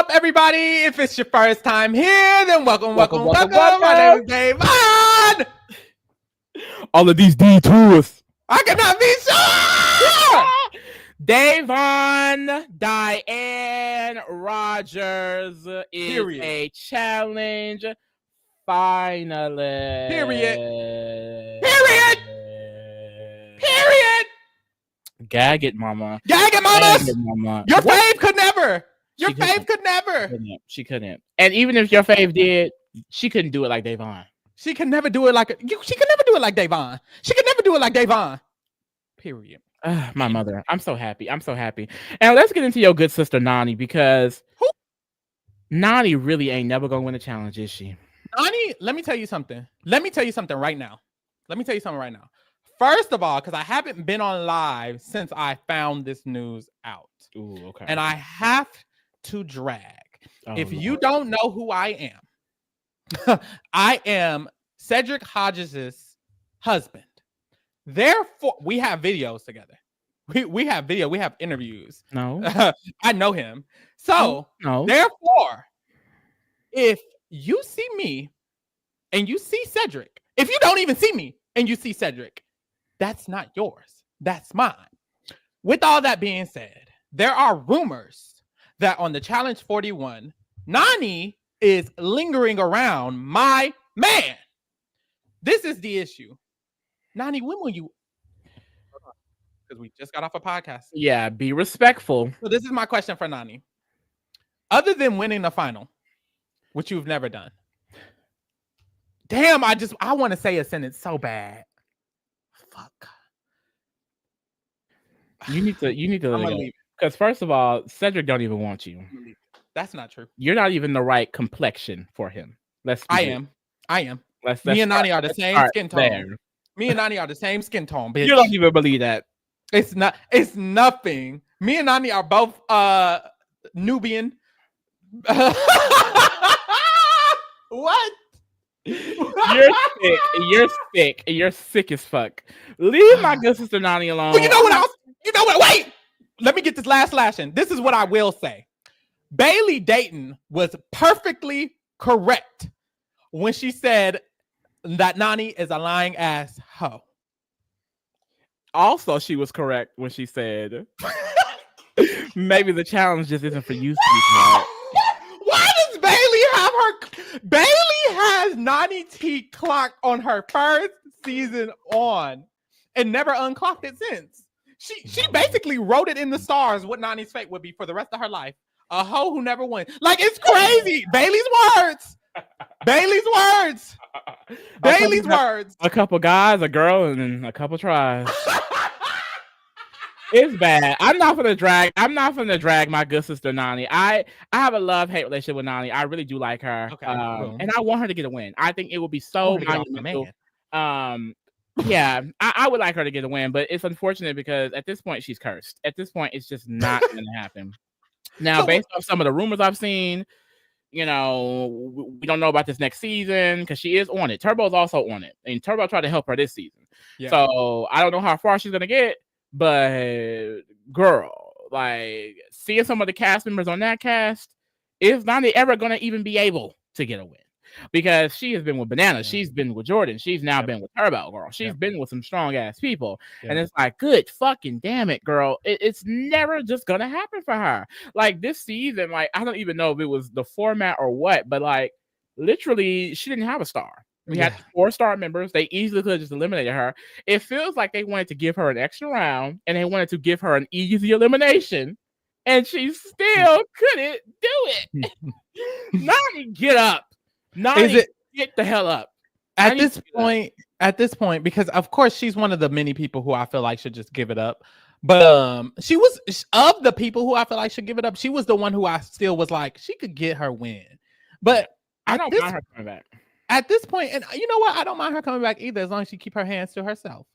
up, everybody? If it's your first time here, then welcome. My name is Dave. All of these detours. I cannot be sure. Davon Diane Rogers is a challenge finalist. Period. Gag it, mama. Gag it, mamas. Mama. Your fave could never. Your fave could never. She couldn't. And even if your fave did, she couldn't do it like Davon. She could never do it like she could never do it like Davon. She could never do it like Davon. Period. My mother. I'm so happy. And let's get into your good sister Nani, because Nani really ain't never gonna win a challenge, is she? Nani, let me tell you something right now. First of all, because I haven't been on live since I found this news out. Ooh, okay. And I have to drag. If Lord. you don't know who I am, I am Cedric Hodges' husband. Therefore, we have videos together. We have video. We have interviews. No. I know him. So, no. Therefore, if you see me and you see Cedric, if you don't even see me and you see Cedric, that's not yours. That's mine. With all that being said, there are rumors that on the Challenge 41, Nani is lingering around my man. This is the issue. Nani, when will you? Because we just got off a podcast. Yeah, be respectful. So this is my question for Nani. Other than winning the final, which you've never done. Damn, I want to say a sentence so bad. Fuck. You need to let it go. Because first of all, Cedric don't even want you. That's not true. You're not even the right complexion for him. I am. Me and Nani are the same skin tone. Me and Nani are the same skin tone, bitch. You don't even believe that. It's nothing. Me and Nani are both Nubian. What? You're sick. You're sick as fuck. Leave my good sister Nani alone. Well, you know what? Wait. Let me get this last slash in. This is what I will say. Bailey Dayton was perfectly correct when she said that Nani is a lying ass hoe. Also, she was correct when she said maybe the challenge just isn't for you, sweetheart. Why does Bailey have her? Bailey has Nani T clocked on her first season on and never unclocked it since. She basically wrote it in the stars what Nani's fate would be for the rest of her life. A hoe who never won. Like, it's crazy. Bailey's words. Bailey's words. A couple guys, a girl, and then a couple tries. It's bad. I'm not gonna drag my good sister Nani. I have a love-hate relationship with Nani. I really do like her. Okay, and I want her to get a win. I think it will be so monumental. Yeah, I would like her to get a win, but it's unfortunate because at this point she's cursed. At this point, it's just not gonna happen. Now, based off some of the rumors I've seen, we don't know about this next season because she is on it. Turbo's also on it, and Turbo tried to help her this season. Yeah. So I don't know how far she's gonna get, but girl, like seeing some of the cast members on that cast, is Nani ever gonna even be able to get a win? Because she has been with Banana, she's been with Jordan, she's now been with Turbo, girl. She's been with some strong ass people, and it's like, good fucking damn it, girl. It's never just gonna happen for her. Like this season, like I don't even know if it was the format or what, but like literally, she didn't have a star. We had 4 star members. They easily could have just eliminated her. It feels like they wanted to give her an extra round, and they wanted to give her an easy elimination, and she still couldn't do it. Nani, get up. Nani, get the hell up. At this point, because of course she's one of the many people who I feel like should just give it up. But she was of the people who I feel like should give it up. She was the one who I still was like, she could get her win. But I don't mind her coming back. At this point, and you know what? I don't mind her coming back either, as long as she keep her hands to herself.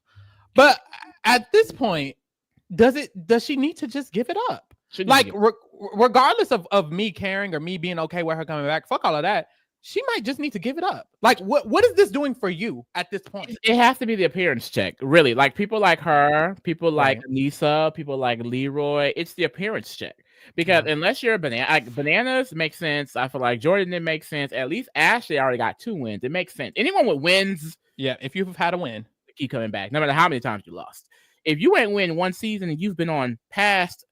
But at this point, does she need to just give it up? Like, regardless of me caring or me being okay with her coming back, fuck all of that. She might just need to give it up. Like, what is this doing for you at this point? It has to be the appearance check, really. Like people like her, people like Anissa, people like Leroy. It's the appearance check. Because unless you're a banana, like bananas make sense. I feel like Jordan didn't make sense. At least Ashley already got 2 wins. It makes sense. Anyone with wins, if you've had a win, keep coming back, no matter how many times you lost. If you ain't win one season and you've been on past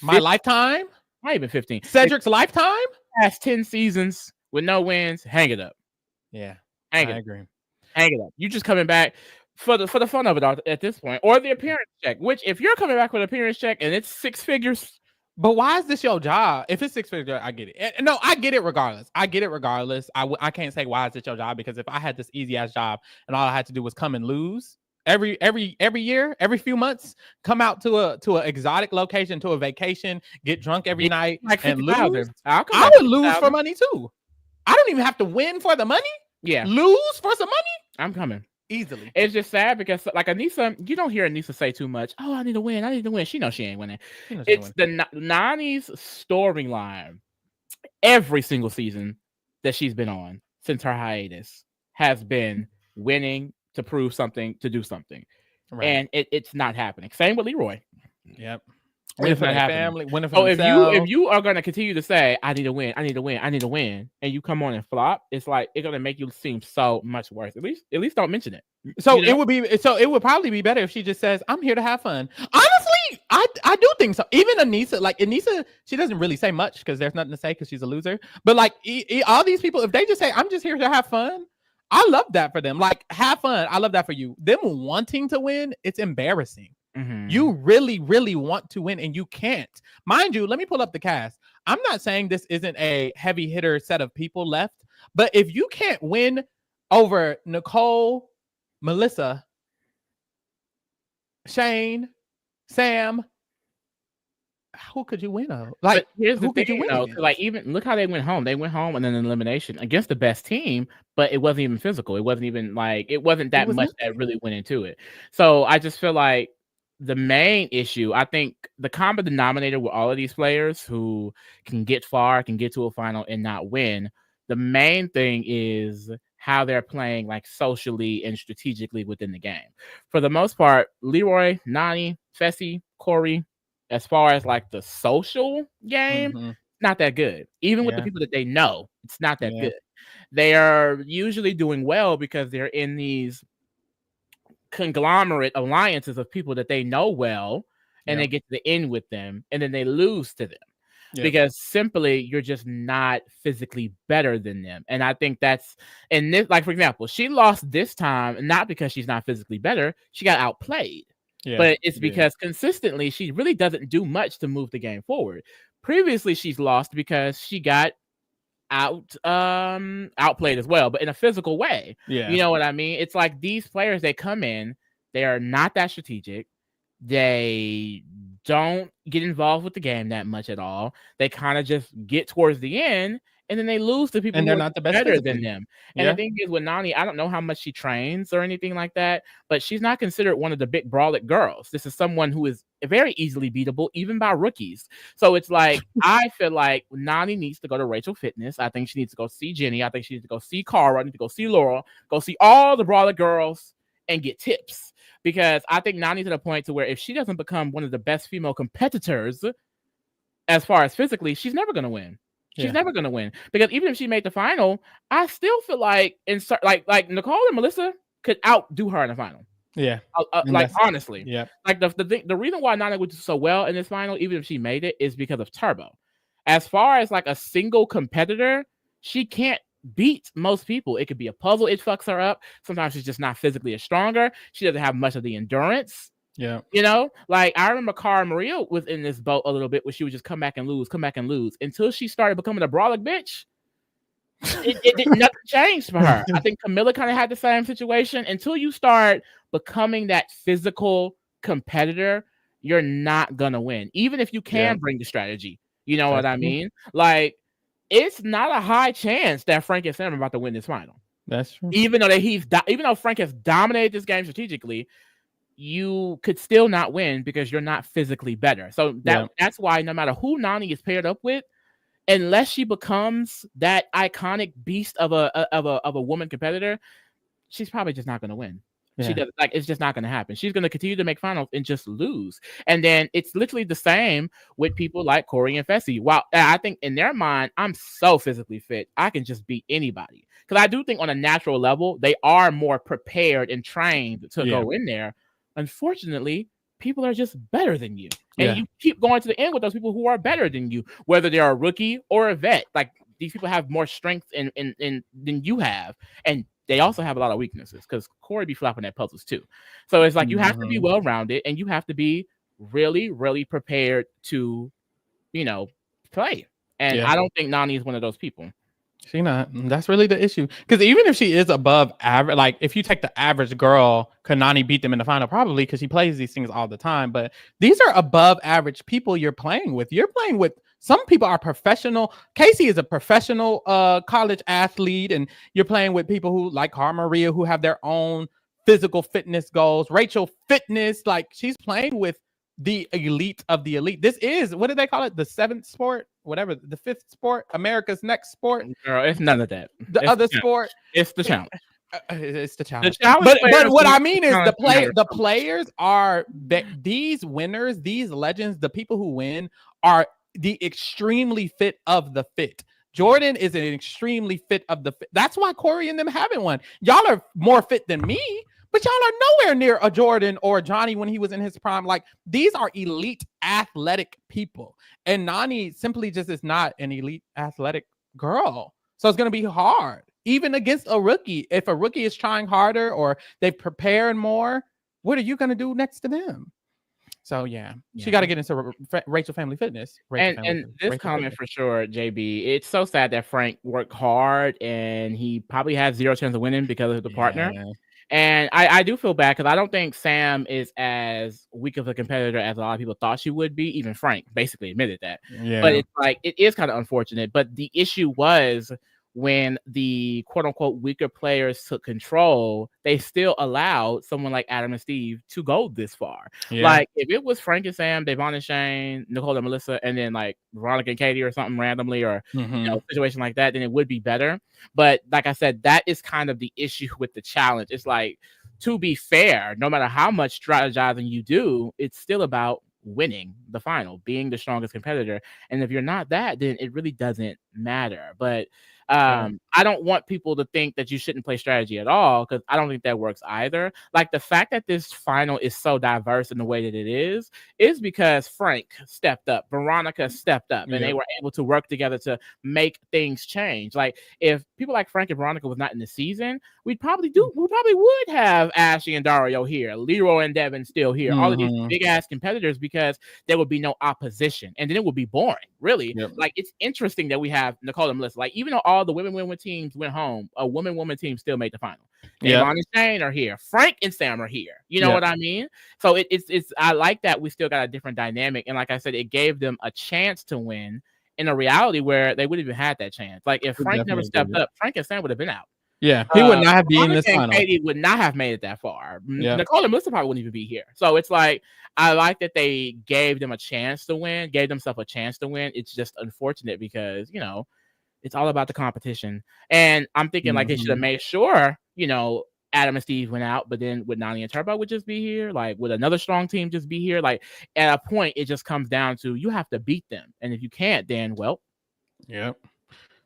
my lifetime, not even 15, Cedric's lifetime, past 10 seasons with no wins, hang it up. Yeah, I agree. Hang it up. You just coming back for the fun of it at this point, or the appearance check. Which, if you're coming back with an appearance check and it's 6 figures. But why is this your job? If it's 6 figures, I get it. No, I get it regardless. I can't say why is it your job, because if I had this easy ass job and all I had to do was come and lose every year, every few months, come out to an exotic location, to a vacation, get drunk every night, like and lose, I would lose for money too. I don't even have to win for the money. Yeah, lose for some money. I'm coming. Easily. It's just sad because, like, Anissa, you don't hear Anissa say too much. Oh, I need to win. She knows she ain't winning. It's the Nani's storyline every single season that she's been on since her hiatus has been winning to prove something, to do something. Right. And it's not happening. Same with Leroy. Yep. Winning for their family, winning for themselves. If you are going to continue to say, I need to win, and you come on and flop, it's like it's going to make you seem so much worse. At least don't mention it. So it would probably be better if she just says, I'm here to have fun. Honestly, I do think so. Even Anissa, she doesn't really say much because there's nothing to say because she's a loser. But like all these people, if they just say, I'm just here to have fun, I love that for them. Like, have fun. I love that for you. Them wanting to win, it's embarrassing. Mm-hmm. You really, really want to win and you can't. Mind you, let me pull up the cast. I'm not saying this isn't a heavy hitter set of people left, but if you can't win over Nicole, Melissa, Shane, Sam, who could you win over? Like, but here's the thing, though. Like, even look how they went home. They went home and then an elimination against the best team, but it wasn't even physical. It wasn't even like it wasn't that much that really went into it. So I just feel like the main issue, I think the common denominator with all of these players who can get far, can get to a final and not win, the main thing is how they're playing, like, socially and strategically within the game. For the most part, Leroy, Nani, Fessy, Corey, as far as like the social game, not that good. Even with the people that they know, it's not that good. They are usually doing well because they're in these conglomerate alliances of people that they know well, and they get to the end with them, and then they lose to them because simply you're just not physically better than them. And I think that's in this, like, for example, she lost this time not because she's not physically better, she got outplayed. But it's because consistently she really doesn't do much to move the game forward. Previously, she's lost because she got outplayed as well, but in a physical way. You know what I mean? It's like these players, they come in, they are not that strategic. They don't get involved with the game that much at all. They kind of just get towards the end, and then they lose to people and who they're are not the best better than them. And the thing is with Nani, I don't know how much she trains or anything like that, but she's not considered one of the big brolic girls. This is someone who is very easily beatable, even by rookies. So it's like, I feel like Nani needs to go to Rachel Fitness. I think she needs to go see Jenny. I think she needs to go see Cara. Need to go see Laura. Go see all the brolic girls and get tips. Because I think Nani's at a point to where if she doesn't become one of the best female competitors as far as physically, she's never going to win. She's never going to win, because even if she made the final, I still feel like like Nicole and Melissa could outdo her in the final. Like, honestly, like the reason why Nani would do so well in this final, even if she made it, is because of Turbo. As far as like a single competitor, she can't beat most people. It could be a puzzle, it fucks her up. Sometimes she's just not physically as stronger. She doesn't have much of the endurance. You know, like I remember Cara Maria was in this boat a little bit where she would just come back and lose until she started becoming a brolic bitch. Nothing changed for her. I think Camilla kind of had the same situation. Until you start becoming that physical competitor, you're not gonna win, even if you can bring the strategy. You know what I mean? Like, it's not a high chance that Frank and Sam are about to win this final. That's true. Even though Frank has dominated this game strategically, you could still not win because you're not physically better. So that's why no matter who Nani is paired up with, unless she becomes that iconic beast of a woman competitor, she's probably just not going to win. She does like it's just not going to happen. She's going to continue to make finals and just lose. And then it's literally the same with people like Corey and Fessy. While I think in their mind, I'm so physically fit, I can just beat anybody. Because I do think on a natural level, they are more prepared and trained to go in there. Unfortunately, people are just better than you. And you keep going to the end with those people who are better than you, whether they're a rookie or a vet. Like these people have more strength in than you have. And they also have a lot of weaknesses because Corey be flopping at puzzles too. So it's like you have to be well-rounded and you have to be really, really prepared to, play. And I don't think Nany is one of those people. She not. That's really the issue. Because even if she is above average, like if you take the average girl, could Nany beat them in the final? Probably, because she plays these things all the time. But these are above average people you're playing with. You're playing with some people are professional. Casey is a professional college athlete, and you're playing with people who like Cara Maria, who have their own physical fitness goals. Rachel Fitness, like she's playing with the elite of the elite. This is, what do they call it? The seventh sport, whatever, the fifth sport, America's next sport. Girl, it's none of that. The other sport. It's the challenge. It's the challenge. But what I mean is the players are these winners, these legends, the people who win are the extremely fit of the fit. Jordan is an extremely fit of the fit. That's why Corey and them haven't won. Y'all are more fit than me, but y'all are nowhere near a Jordan or Johnny when he was in his prime. Like these are elite athletic people, and Nany simply just is not an elite athletic girl. So it's going to be hard, even against a rookie. If a rookie is trying harder or they've prepared more, what are you going to do next to them? So she got to get into Rachel Family Fitness. And this comment for sure, JB. It's so sad that Frank worked hard and he probably has zero chance of winning because of the partner. And I do feel bad because I don't think Sam is as weak of a competitor as a lot of people thought she would be. Even Frank basically admitted that. But it's like it is kind of unfortunate. But the issue was when the quote unquote weaker players took control, they still allowed someone like Adam and Steve to go this far. Like if it was Frank and Sam, Devon and Shane, Nicole and Melissa, and then like Veronica and Katie or something randomly, or situation like that, then it would be better. But like I said, that is kind of the issue with the challenge. It's like, to be fair, no matter how much strategizing you do, it's still about winning the final, being the strongest competitor. And if you're not that, then it really doesn't matter. But I don't want people to think that you shouldn't play strategy at all, because I don't think that works either. Like the fact that this final is so diverse in the way that it is because Frank stepped up, Veronica stepped up, and they were able to work together to make things change. Like if people like Frank and Veronica was not in the season, we probably would have Ashley and Dario here, Leroy and Devin still here, all of these big ass competitors, because there would be no opposition, and then it would be boring. Really, like it's interesting that we have Nicole and Melissa. Like even though all the women teams went home, a woman team still made the final. Devon and Shane are here, Frank and Sam are here. You know what I mean? So it's I like that we still got a different dynamic, and like I said, it gave them a chance to win in a reality where they wouldn't even had that chance. Like if Frank never stepped up, Frank and Sam would have been out. He would not have been in this final. Katie would not have made it that far. Nicole and Melissa probably wouldn't even be here. So it's like, I like that they gave them a chance to win, gave themselves a chance to win. It's just unfortunate because, it's all about the competition. And I'm thinking like they should have made sure, Adam and Steve went out, but then would Nany and Turbo would just be here? Like, would another strong team just be here? Like, at a point, it just comes down to you have to beat them. And if you can't, then, well.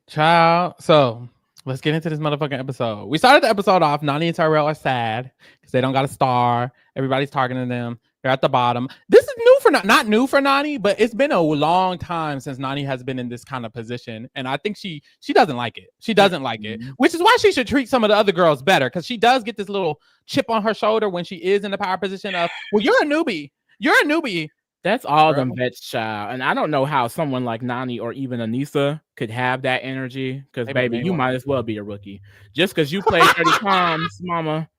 Child. So let's get into this motherfucking episode. We started the episode off. Nany and Tyrell are sad because they don't got a star. Everybody's targeting them. They're at the bottom. This is new for not new for Nany, but it's been a long time since Nany has been in this kind of position, and I think she doesn't like it. She doesn't like it, which is why she should treat some of the other girls better, because she does get this little chip on her shoulder when she is in the power position of, well, you're a newbie. You're a newbie. That's all them vets, child. And I don't know how someone like Nany or even Anissa could have that energy, because baby, you might as well be a rookie just because you played 30 times, mama.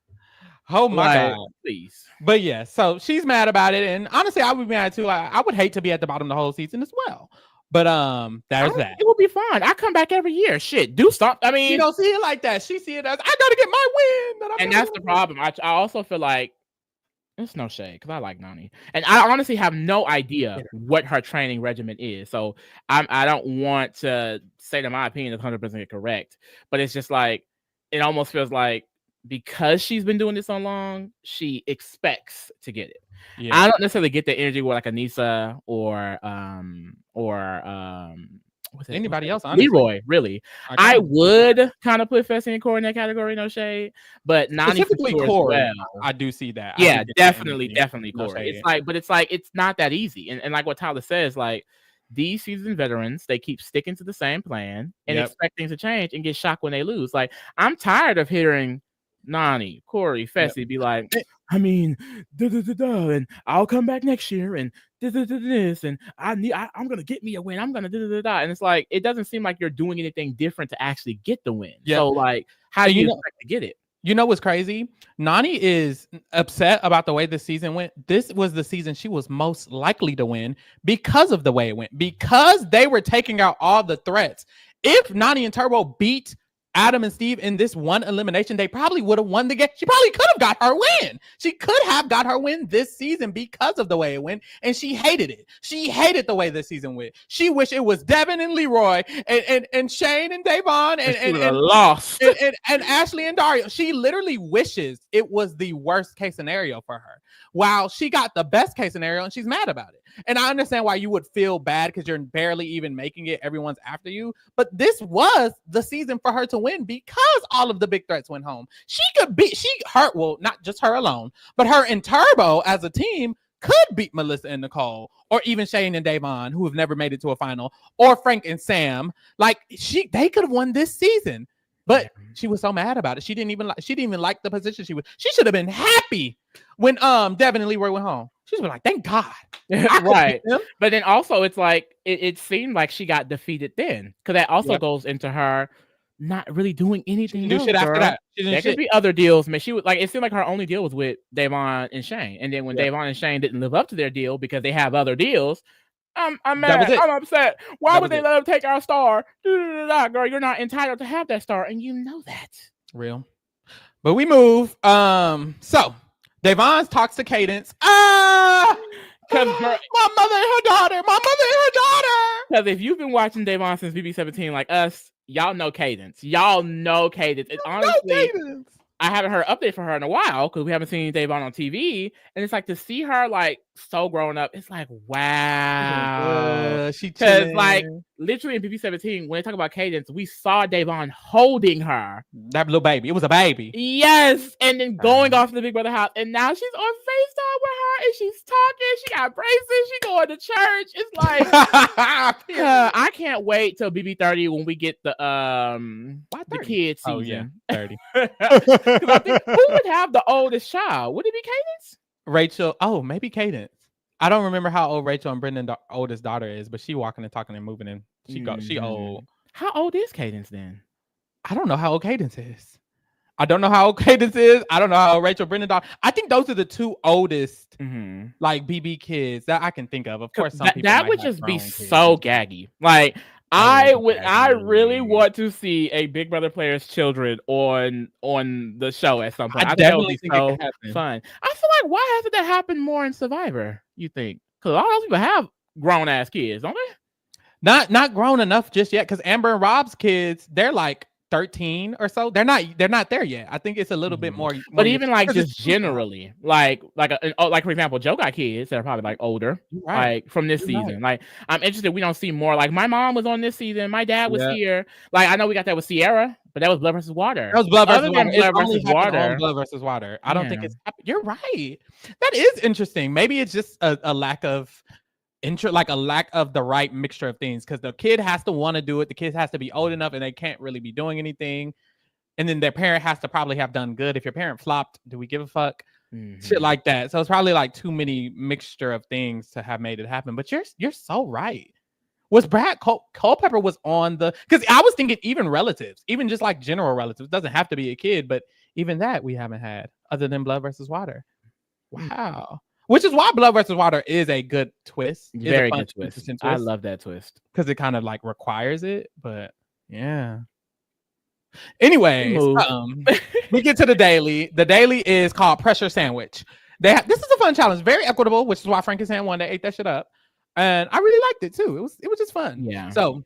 Oh my God, please. But yeah, so she's mad about it, and honestly, I would be mad too. I would hate to be at the bottom of the whole season as well. But there's that. It will be fine. I come back every year. Shit, do stop. I mean, she don't see it like that. She see it as, I gotta get my win. And that's the problem. I also feel like it's no shade because I like Nany, and I honestly have no idea what her training regimen is. So I don't want to say that my opinion is 100% correct, but it's just like it almost feels like because she's been doing this so long, she expects to get it. Yeah. I don't necessarily get the energy with like Anissa or Anybody else, honestly. Leroy, really. I would kind of put Fessy and Corey in that category, no shade, but Nany specifically for sure Corey. as well. I do see that. Yeah, definitely Corey. No It's like it's not that easy. And like what Tyler says, like these seasoned veterans, they keep sticking to the same plan and expect things to change and get shocked when they lose. Like I'm tired of hearing Nany, Corey, Fessy be like, I mean, and I'll come back next year and this and I'm gonna get me a win. I'm gonna and it's like it doesn't seem like you're doing anything different to actually get the win. So like, how do you expect to get it? You know what's crazy? Nany is upset about the way this season went. This was the season she was most likely to win because of the way it went, because they were taking out all the threats. If Nany and Turbo beat Adam and Steve in this one elimination, they probably would have won the game. She probably could have got her win. She could have got her win this season because of the way it went, and she hated it. She hated the way this season went. She wished it was Devin and Leroy and Shane and Davon and lost and Ashley and Dario. She literally wishes it was the worst case scenario for her, while she got the best case scenario and she's mad about it. And I understand why you would feel bad because you're barely even making it. Everyone's after you. But this was the season for her to win because all of the big threats went home. Well, not just her alone, but her and Turbo as a team could beat Melissa and Nicole, or even Shane and Davon, who have never made it to a final, or Frank and Sam. Like they could have won this season. But she was so mad about it. She didn't even like the position she was. She should have been happy when Devin and Leroy went home. She was like, thank God. Right. But then also it's like it seemed like she got defeated then. Because that also goes into her not really doing anything. Do shit after that. There could be other deals. Man, she was like, it seemed like her only deal was with Davon and Shane. And then when Davon and Shane didn't live up to their deal because they have other deals, I'm mad. I'm upset. Why would they let them take our star? Girl, you're not entitled to have that star, and you know that. Real. But we move. So Davon's talks to Cadence. My mother and her daughter. Because if you've been watching Davon since BB17 like us, y'all know Cadence. And honestly, I haven't heard an update for her in a while because we haven't seen Davon on TV. And it's like to see her like so grown up. It's like, wow. Because like literally in BB17, when they talk about Cadence, we saw Davon holding her. That little baby. It was a baby. Yes. And then going off to the Big Brother house. And now she's on FaceTime with her and she's talking. She got braces. She going to church. It's like, I can't wait till BB30 when we get the kids season. Oh, yeah. 30. I think, who would have the oldest child? Would it be Cadence? Rachel. Oh, maybe Cadence. I don't remember how old Rachel and Brendan's oldest daughter is, but she walking and talking and moving and she old. How old is Cadence then? I don't know how old Cadence is. I don't know how old Cadence is. I don't know how old Rachel Brendan's daughter. I think those are the two oldest like BB kids that I can think of. Of course, some people that would just be so gaggy. Like I really want to see a Big Brother player's children on the show at some point. I definitely think that would be so fun. I feel like why hasn't that happened more in Survivor? You think? Because all those people have grown ass kids, don't they? Not grown enough just yet. Because Amber and Rob's kids, they're like 13 or so. They're not there yet. I think it's a little bit more. But even like just generally, like for example, Joe got kids that are probably like older, like from this season. Like I'm interested. We don't see more. Like my mom was on this season. My dad was here. Like I know we got that with Sierra, but that was Blood versus Water. That was Blood versus Water. Blood versus Water. I don't think it's. You're right. That is interesting. Maybe it's just a lack of. Like a lack of the right mixture of things, because the kid has to want to do it. The kid has to be old enough and they can't really be doing anything. And then their parent has to probably have done good. If your parent flopped, do we give a fuck? Shit like that. So it's probably like too many mixture of things to have made it happen. But you're so right. Was Brad Culpepper was on because I was thinking even relatives, even just like general relatives, doesn't have to be a kid, but even that we haven't had other than Blood versus Water. Wow. Which is why Blood versus Water is a good twist. Very good twist. I love that twist. Because it kind of like requires it. But yeah. Anyways, we get to the daily. The daily is called Pressure Sandwich. This is a fun challenge. Very equitable, which is why Frank and Sam won. They ate that shit up. And I really liked it too. It was just fun. Yeah. So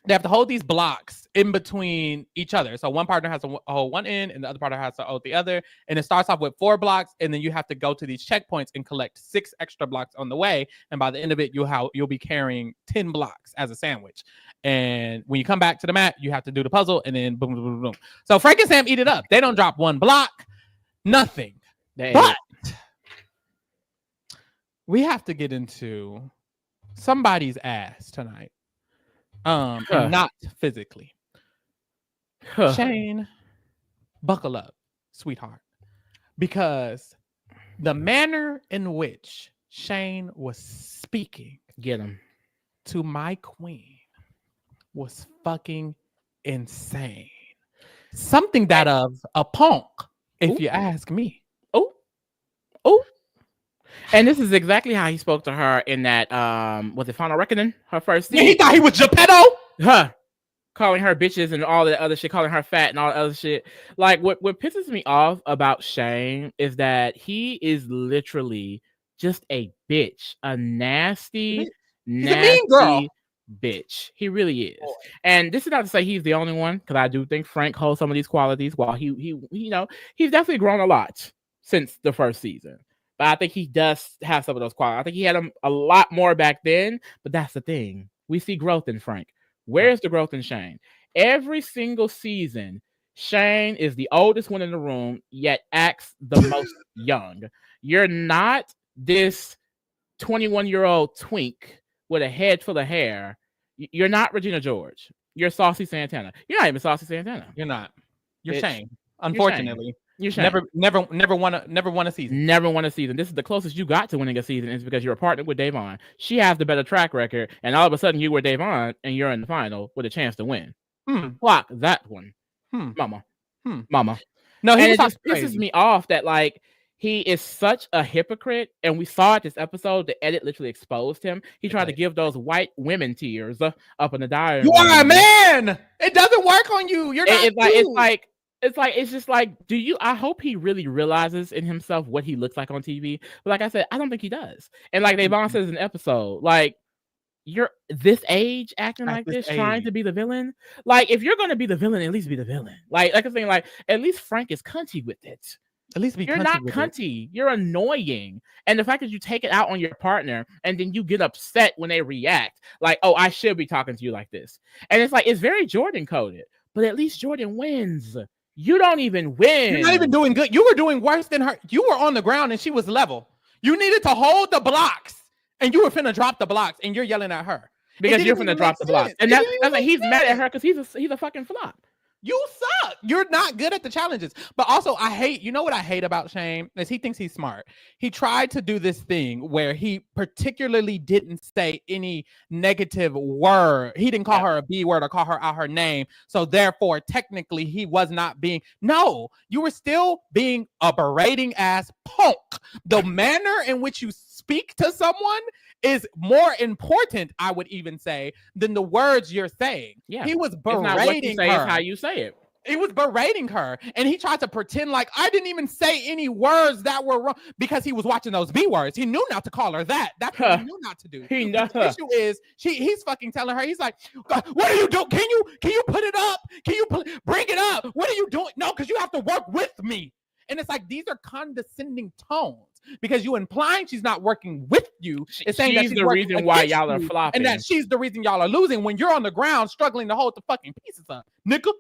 they have to hold these blocks in between each other. So one partner has to hold one end and the other partner has to hold the other. And it starts off with 4 blocks, and then you have to go to these checkpoints and collect 6 extra blocks on the way. And by the end of it, you'll be carrying 10 blocks as a sandwich. And when you come back to the mat, you have to do the puzzle, and then boom, boom, boom, boom. So Frank and Sam eat it up. They don't drop 1 block, nothing. But we have to get into somebody's ass tonight. And not physically. Shane, buckle up, sweetheart. Because the manner in which Shane was speaking to my queen was fucking insane. Something that of a punk, if you ask me. Oh. And this is exactly how he spoke to her in that was it Final Reckoning? Her first scene. Yeah, he thought he was Geppetto. Calling her bitches and all the other shit, calling her fat and all the other shit. Like what pisses me off about Shane is that he is literally just a bitch, a nasty mean girl. Bitch. He really is. Boy. And this is not to say he's the only one, because I do think Frank holds some of these qualities. While he he's definitely grown a lot since the first season. But I think he does have some of those qualities. I think he had them a lot more back then, but that's the thing. We see growth in Frank. Where's the growth in Shane? Every single season, Shane is the oldest one in the room, yet acts the most young. You're not this 21-year-old twink with a head full of hair. You're not Regina George. You're Saucy Santana. You're not even Saucy Santana. You're not. You're Shane. Unfortunately. You're Shane. Never won a season. Never won a season. This is the closest you got to winning a season is because you're a partner with Davon. She has the better track record, and all of a sudden you were Davon and you're in the final with a chance to win. Block that one. Mama. No, and it just pisses me off that like he is such a hypocrite, and we saw it this episode. The edit literally exposed him. He tried to give those white women tears up in the diary. You are a man. It doesn't work on you. You're not. It's just like, I hope he really realizes in himself what he looks like on TV. But like I said, I don't think he does. And like Davon says in the episode, like, you're this age acting like this, trying to be the villain. Like, if you're going to be the villain, at least be the villain. Like I'm saying, like, at least Frank is cunty with it. At least you're not cunty. You're annoying. And the fact that you take it out on your partner and then you get upset when they react, like, oh, I should be talking to you like this. And it's like, it's very Jordan coded, but at least Jordan wins. You don't even win. You're not even doing good. You were doing worse than her. You were on the ground and she was level. You needed to hold the blocks and you were finna drop the blocks and you're yelling at her. Because you're finna drop the blocks. And that's like, he's mad at her because he's a fucking flop. You suck. You're not good at the challenges. But also, you know what I hate about Shane is he thinks he's smart. He tried to do this thing where he particularly didn't say any negative word. He didn't call her a B word or call her out her name. So therefore, technically, he was not being. No, you were still being a berating ass punk. The manner in which you speak to someone is more important, I would even say, than the words you're saying. Yeah, he was berating her. It's how you say it. He was berating her, and he tried to pretend like I didn't even say any words that were wrong because he was watching those B words. He knew not to call her that. That's what he knew not to do. The issue is he's fucking telling her. He's like, "What are you doing? Can you put it up? Can you bring it up? What are you doing? No, because you have to work with me." And it's like these are condescending tones because you implying she's not working with you. It's saying she's the reason why y'all are flopping, and that she's the reason y'all are losing when you're on the ground struggling to hold the fucking pieces up, nigga.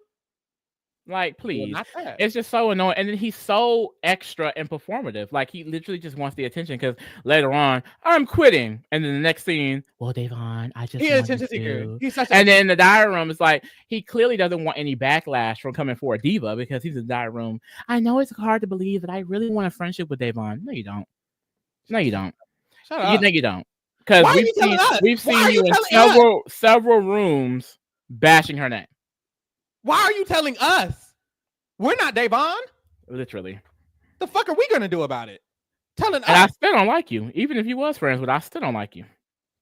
Like, please. It's just so annoying. And then he's so extra and performative. Like, he literally just wants the attention because later on, I'm quitting. And then the next scene, well, Davon, I just attention seeker. And then in the diary room, it's like, he clearly doesn't want any backlash from coming for a diva because he's in the diary room. I know it's hard to believe that I really want a friendship with Davon. No, you don't. No, you don't. Shut up. No, you don't. Because we've seen you in several rooms bashing her name. Why are you telling us? We're not Davon. Literally. The fuck are we gonna do about it? Telling us. And I still don't like you. Even if you was friends with, I still don't like you.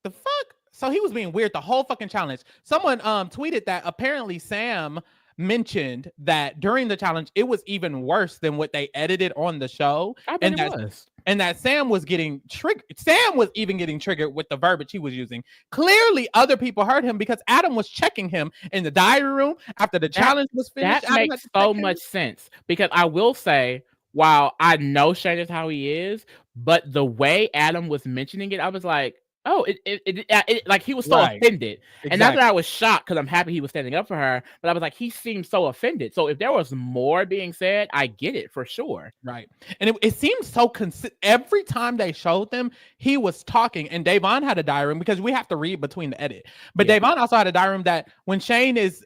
The fuck? So he was being weird the whole fucking challenge. Someone tweeted that apparently Sam mentioned that during the challenge it was even worse than what they edited on the show. I bet it was. and that Sam was getting triggered. Sam was even getting triggered with the verbiage he was using. Clearly, other people heard him because Adam was checking him in the diary room after the challenge was finished. That makes so much sense because I will say, while I know Shane is how he is, but the way Adam was mentioning it, I was like, oh, it like he was so offended. Exactly. And not that I was shocked because I'm happy he was standing up for her, but I was like, he seemed so offended. So if there was more being said, I get it for sure. Right. And it seems so every time they showed them, he was talking, and Davon had a diary room because we have to read between the edit. But Davon also had a diary room that when Shane is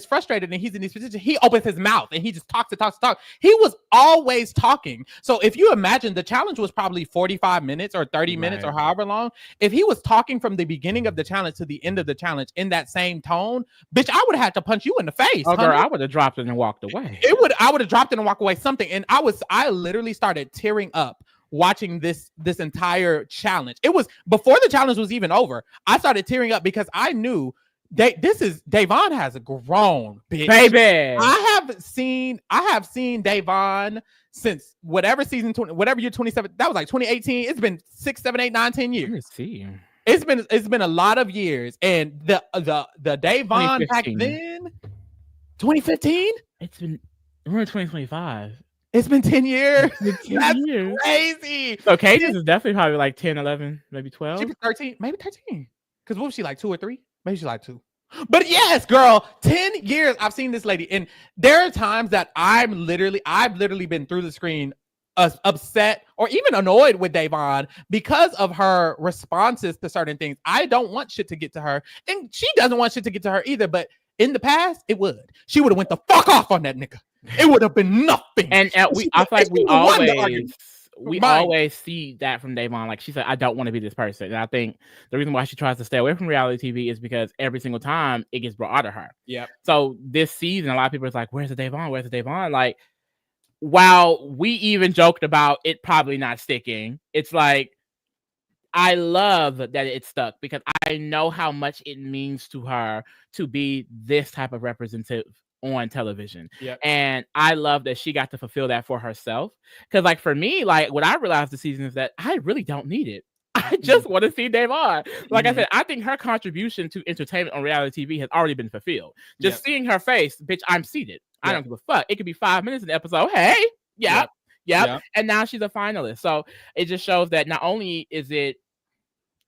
frustrated and he's in these positions, he opens his mouth and he just talks. He was always talking. So if you imagine the challenge was probably 45 minutes or 30 minutes or however long, if he was talking from the beginning of the challenge to the end of the challenge in that same tone, bitch, I would have had to punch you in the face. Oh, girl, I would have dropped it and walked away. I would have dropped it and walked away something. And I literally started tearing up watching this entire challenge. It was before the challenge was even over. I started tearing up because I knew Davon has grown, bitch. Baby. I have seen Davon since whatever season 20, whatever year 27. That was like 2018. It's been 6, 7, 8, 9, 10 years. Let me see. It's been a lot of years, and the Davon back then, 2015. We're in 2025. It's been 10 years. That's years. Crazy. So Cadence is definitely probably like 10, 11, maybe 12. She was 13, maybe 13. Because what was she, like 2 or 3? Maybe she's like 2. But yes, girl, 10 years I've seen this lady. And there are times that I've literally been through the screen upset or even annoyed with Davon because of her responses to certain things. I don't want shit to get to her. And she doesn't want shit to get to her either. But in the past, it would. She would have went the fuck off on that nigga. It would have been nothing. And I feel like we always see that from Davon. Like she said, I don't want to be this person. And I think the reason why she tries to stay away from reality TV is because every single time it gets brought out of her. Yeah. So this season, a lot of people are like, where's the Davon? Where's the Davon? Like, while we even joked about it probably not sticking, it's like, I love that it stuck because I know how much it means to her to be this type of representative on television. Yep. And I love that she got to fulfill that for herself. Because like for me, like what I realized this season is that I really don't need it. I just want to see Davon. Like I said, I think her contribution to entertainment on reality TV has already been fulfilled. Just seeing her face, bitch, I'm seated. I don't give a fuck. It could be 5 minutes in the episode. Hey, Yep. And now she's a finalist. So it just shows that not only is it,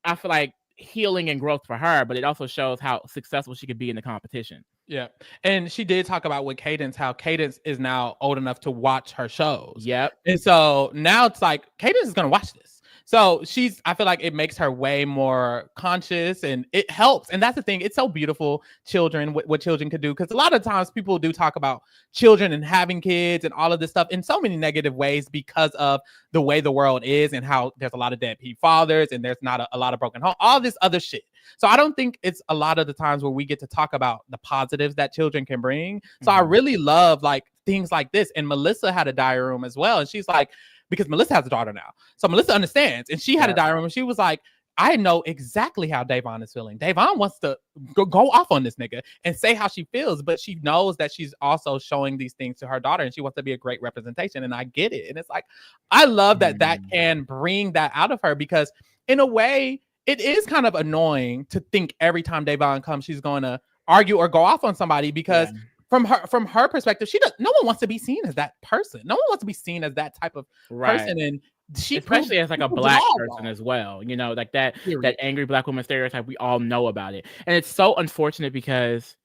I feel like, healing and growth for her, but it also shows how successful she could be in the competition. Yeah. And she did talk about with Cadence, how Cadence is now old enough to watch her shows. Yep. And so now it's like Cadence is going to watch this. So I feel like it makes her way more conscious and it helps. And that's the thing. It's so beautiful, what children could do. Because a lot of times people do talk about children and having kids and all of this stuff in so many negative ways because of the way the world is and how there's a lot of deadbeat fathers and there's not a lot of broken homes, all this other shit. So I don't think it's a lot of the times where we get to talk about the positives that children can bring. So I really love like things like this. And Melissa had a diary room as well. And she's like, because Melissa has a daughter now. So Melissa understands. And she had a diary room and she was like, I know exactly how Davon is feeling. Davon wants to go off on this nigga and say how she feels, but she knows that she's also showing these things to her daughter and she wants to be a great representation. And I get it. And it's like, I love that can bring that out of her because in a way, it is kind of annoying to think every time Davon comes, she's going to argue or go off on somebody because from her perspective, no one wants to be seen as that person. No one wants to be seen as that type of person. And she especially as like a black person as well, you know, like that angry black woman stereotype, we all know about it. And it's so unfortunate because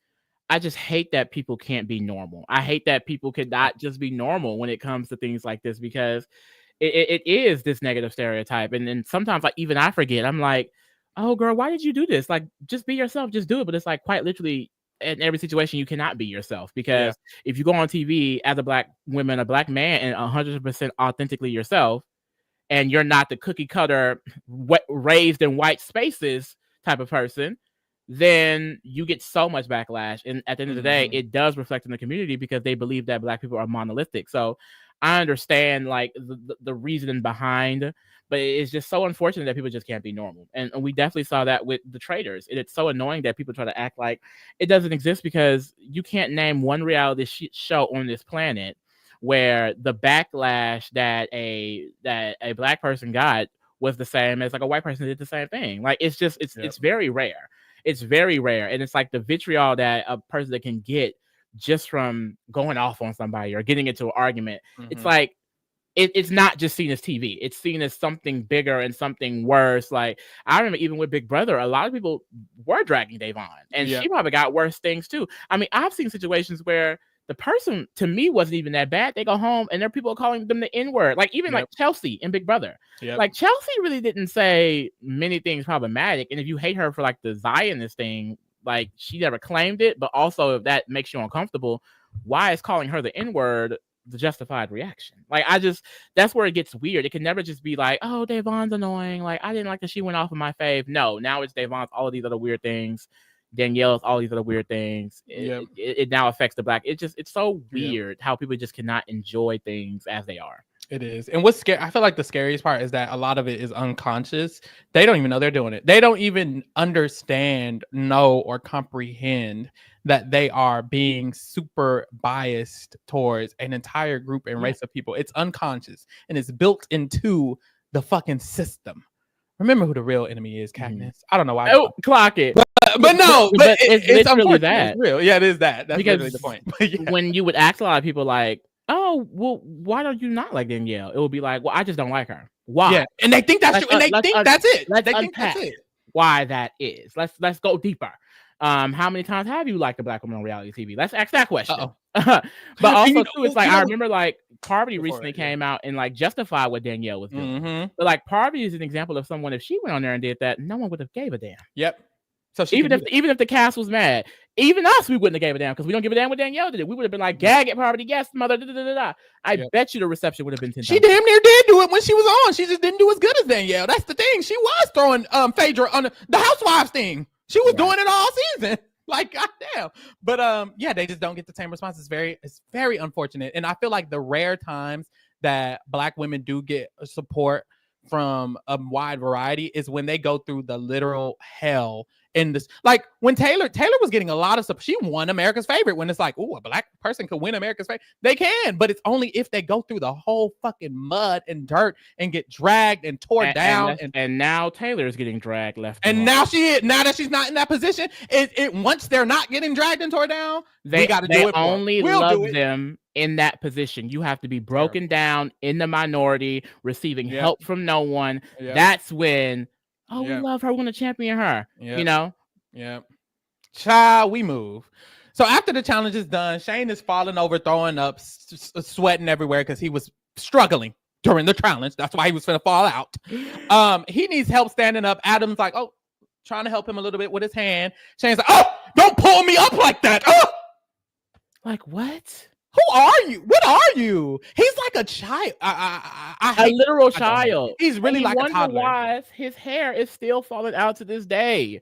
I just hate that people can't be normal. I hate that people cannot just be normal when it comes to things like this because it is this negative stereotype. And then sometimes like even I forget, I'm like, oh girl, why did you do this? Like just be yourself, just do it. But it's like quite literally in every situation you cannot be yourself because if you go on TV as a black woman, a black man and 100% authentically yourself, and you're not the cookie cutter raised in white spaces type of person, then you get so much backlash. And at the end of the day, it does reflect in the community because they believe that black people are monolithic. So I understand like the reasoning behind, but it's just so unfortunate that people just can't be normal. And we definitely saw that with the traders. And it's so annoying that people try to act like it doesn't exist because you can't name one reality show on this planet where the backlash that a black person got was the same as like a white person did the same thing. Like it's just it's very rare. It's very rare, and it's like the vitriol that a person that can get just from going off on somebody or getting into an argument. It's like it's not just seen as TV. It's seen as something bigger and something worse. Like I remember even with Big Brother, a lot of people were dragging Davon, and she probably got worse things too. I mean, I've seen situations where the person to me wasn't even that bad. They go home and there are people calling them the N-word. Like even like Chelsea in Big Brother. Like Chelsea really didn't say many things problematic. And if you hate her for like the Zionist thing, like she never claimed it, but also if that makes you uncomfortable, why is calling her the N-word the justified reaction? Like that's where it gets weird. It can never just be like, oh, Davon's annoying. Like I didn't like that she went off of my fave. No, now it's Davon's all of these other weird things. Danielle's all these other weird things. It now affects the black. It's so weird how people just cannot enjoy things as they are. It is. And what's scary, I feel like the scariest part is that a lot of it is unconscious. They don't even know they're doing it. They don't even understand, know, or comprehend that they are being super biased towards an entire group and race of people. It's unconscious and it's built into the fucking system. Remember who the real enemy is, Katniss. I don't know why. Oh, clock it. But no, but it's unfortunate. That. It's real. Yeah, it is that. That's because literally the point. When you would ask a lot of people like, oh, well, why don't you not like Danielle? It would be like, well, I just don't like her. Why? Yeah, and they think that's true. And they think that's it. Let's unpack why that is. Let's go deeper. How many times have you liked a black woman on reality TV? Let's ask that question. But also too, it's like I remember like Parvati recently came out and like justified what Danielle was doing. But like Parvati is an example of someone, if she went on there and did that, no one would have gave a damn. Yep. So even if the cast was mad, even us, we wouldn't have gave a damn because we don't give a damn what Danielle did. We would have been like, gag it, Parvati, yes, mother. Da, da, da, da. I bet you the reception would have been 10 She damn near did do it when she was on. She just didn't do as good as Danielle. That's the thing. She was throwing Phaedra on the Housewives thing. She was doing it all season. Like, goddamn. But yeah, they just don't get the same response. It's very unfortunate. And I feel like the rare times that black women do get support from a wide variety is when they go through the literal hell in this. Like when Taylor was getting a lot of support. She won America's Favorite. When it's like, oh, a black person could win America's Favorite. They can, but it's only if they go through the whole fucking mud and dirt and get dragged and tore down. And now Taylor is getting dragged left. And now now that she's not in that position, it once they're not getting dragged and tore down, we got to do it. Only love them in that position. You have to be broken down in the minority, receiving help from no one. That's when, we love her, we want to champion her. You know? Yeah. Child, we move. So after the challenge is done, Shane is falling over, throwing up, sweating everywhere because he was struggling during the challenge. That's why he was going to fall out. He needs help standing up. Adam's like, trying to help him a little bit with his hand. Shane's like, don't pull me up like that. Like, what? Who are you? What are you? He's like a child. A literal child. He's really like a toddler. Why his hair is still falling out to this day.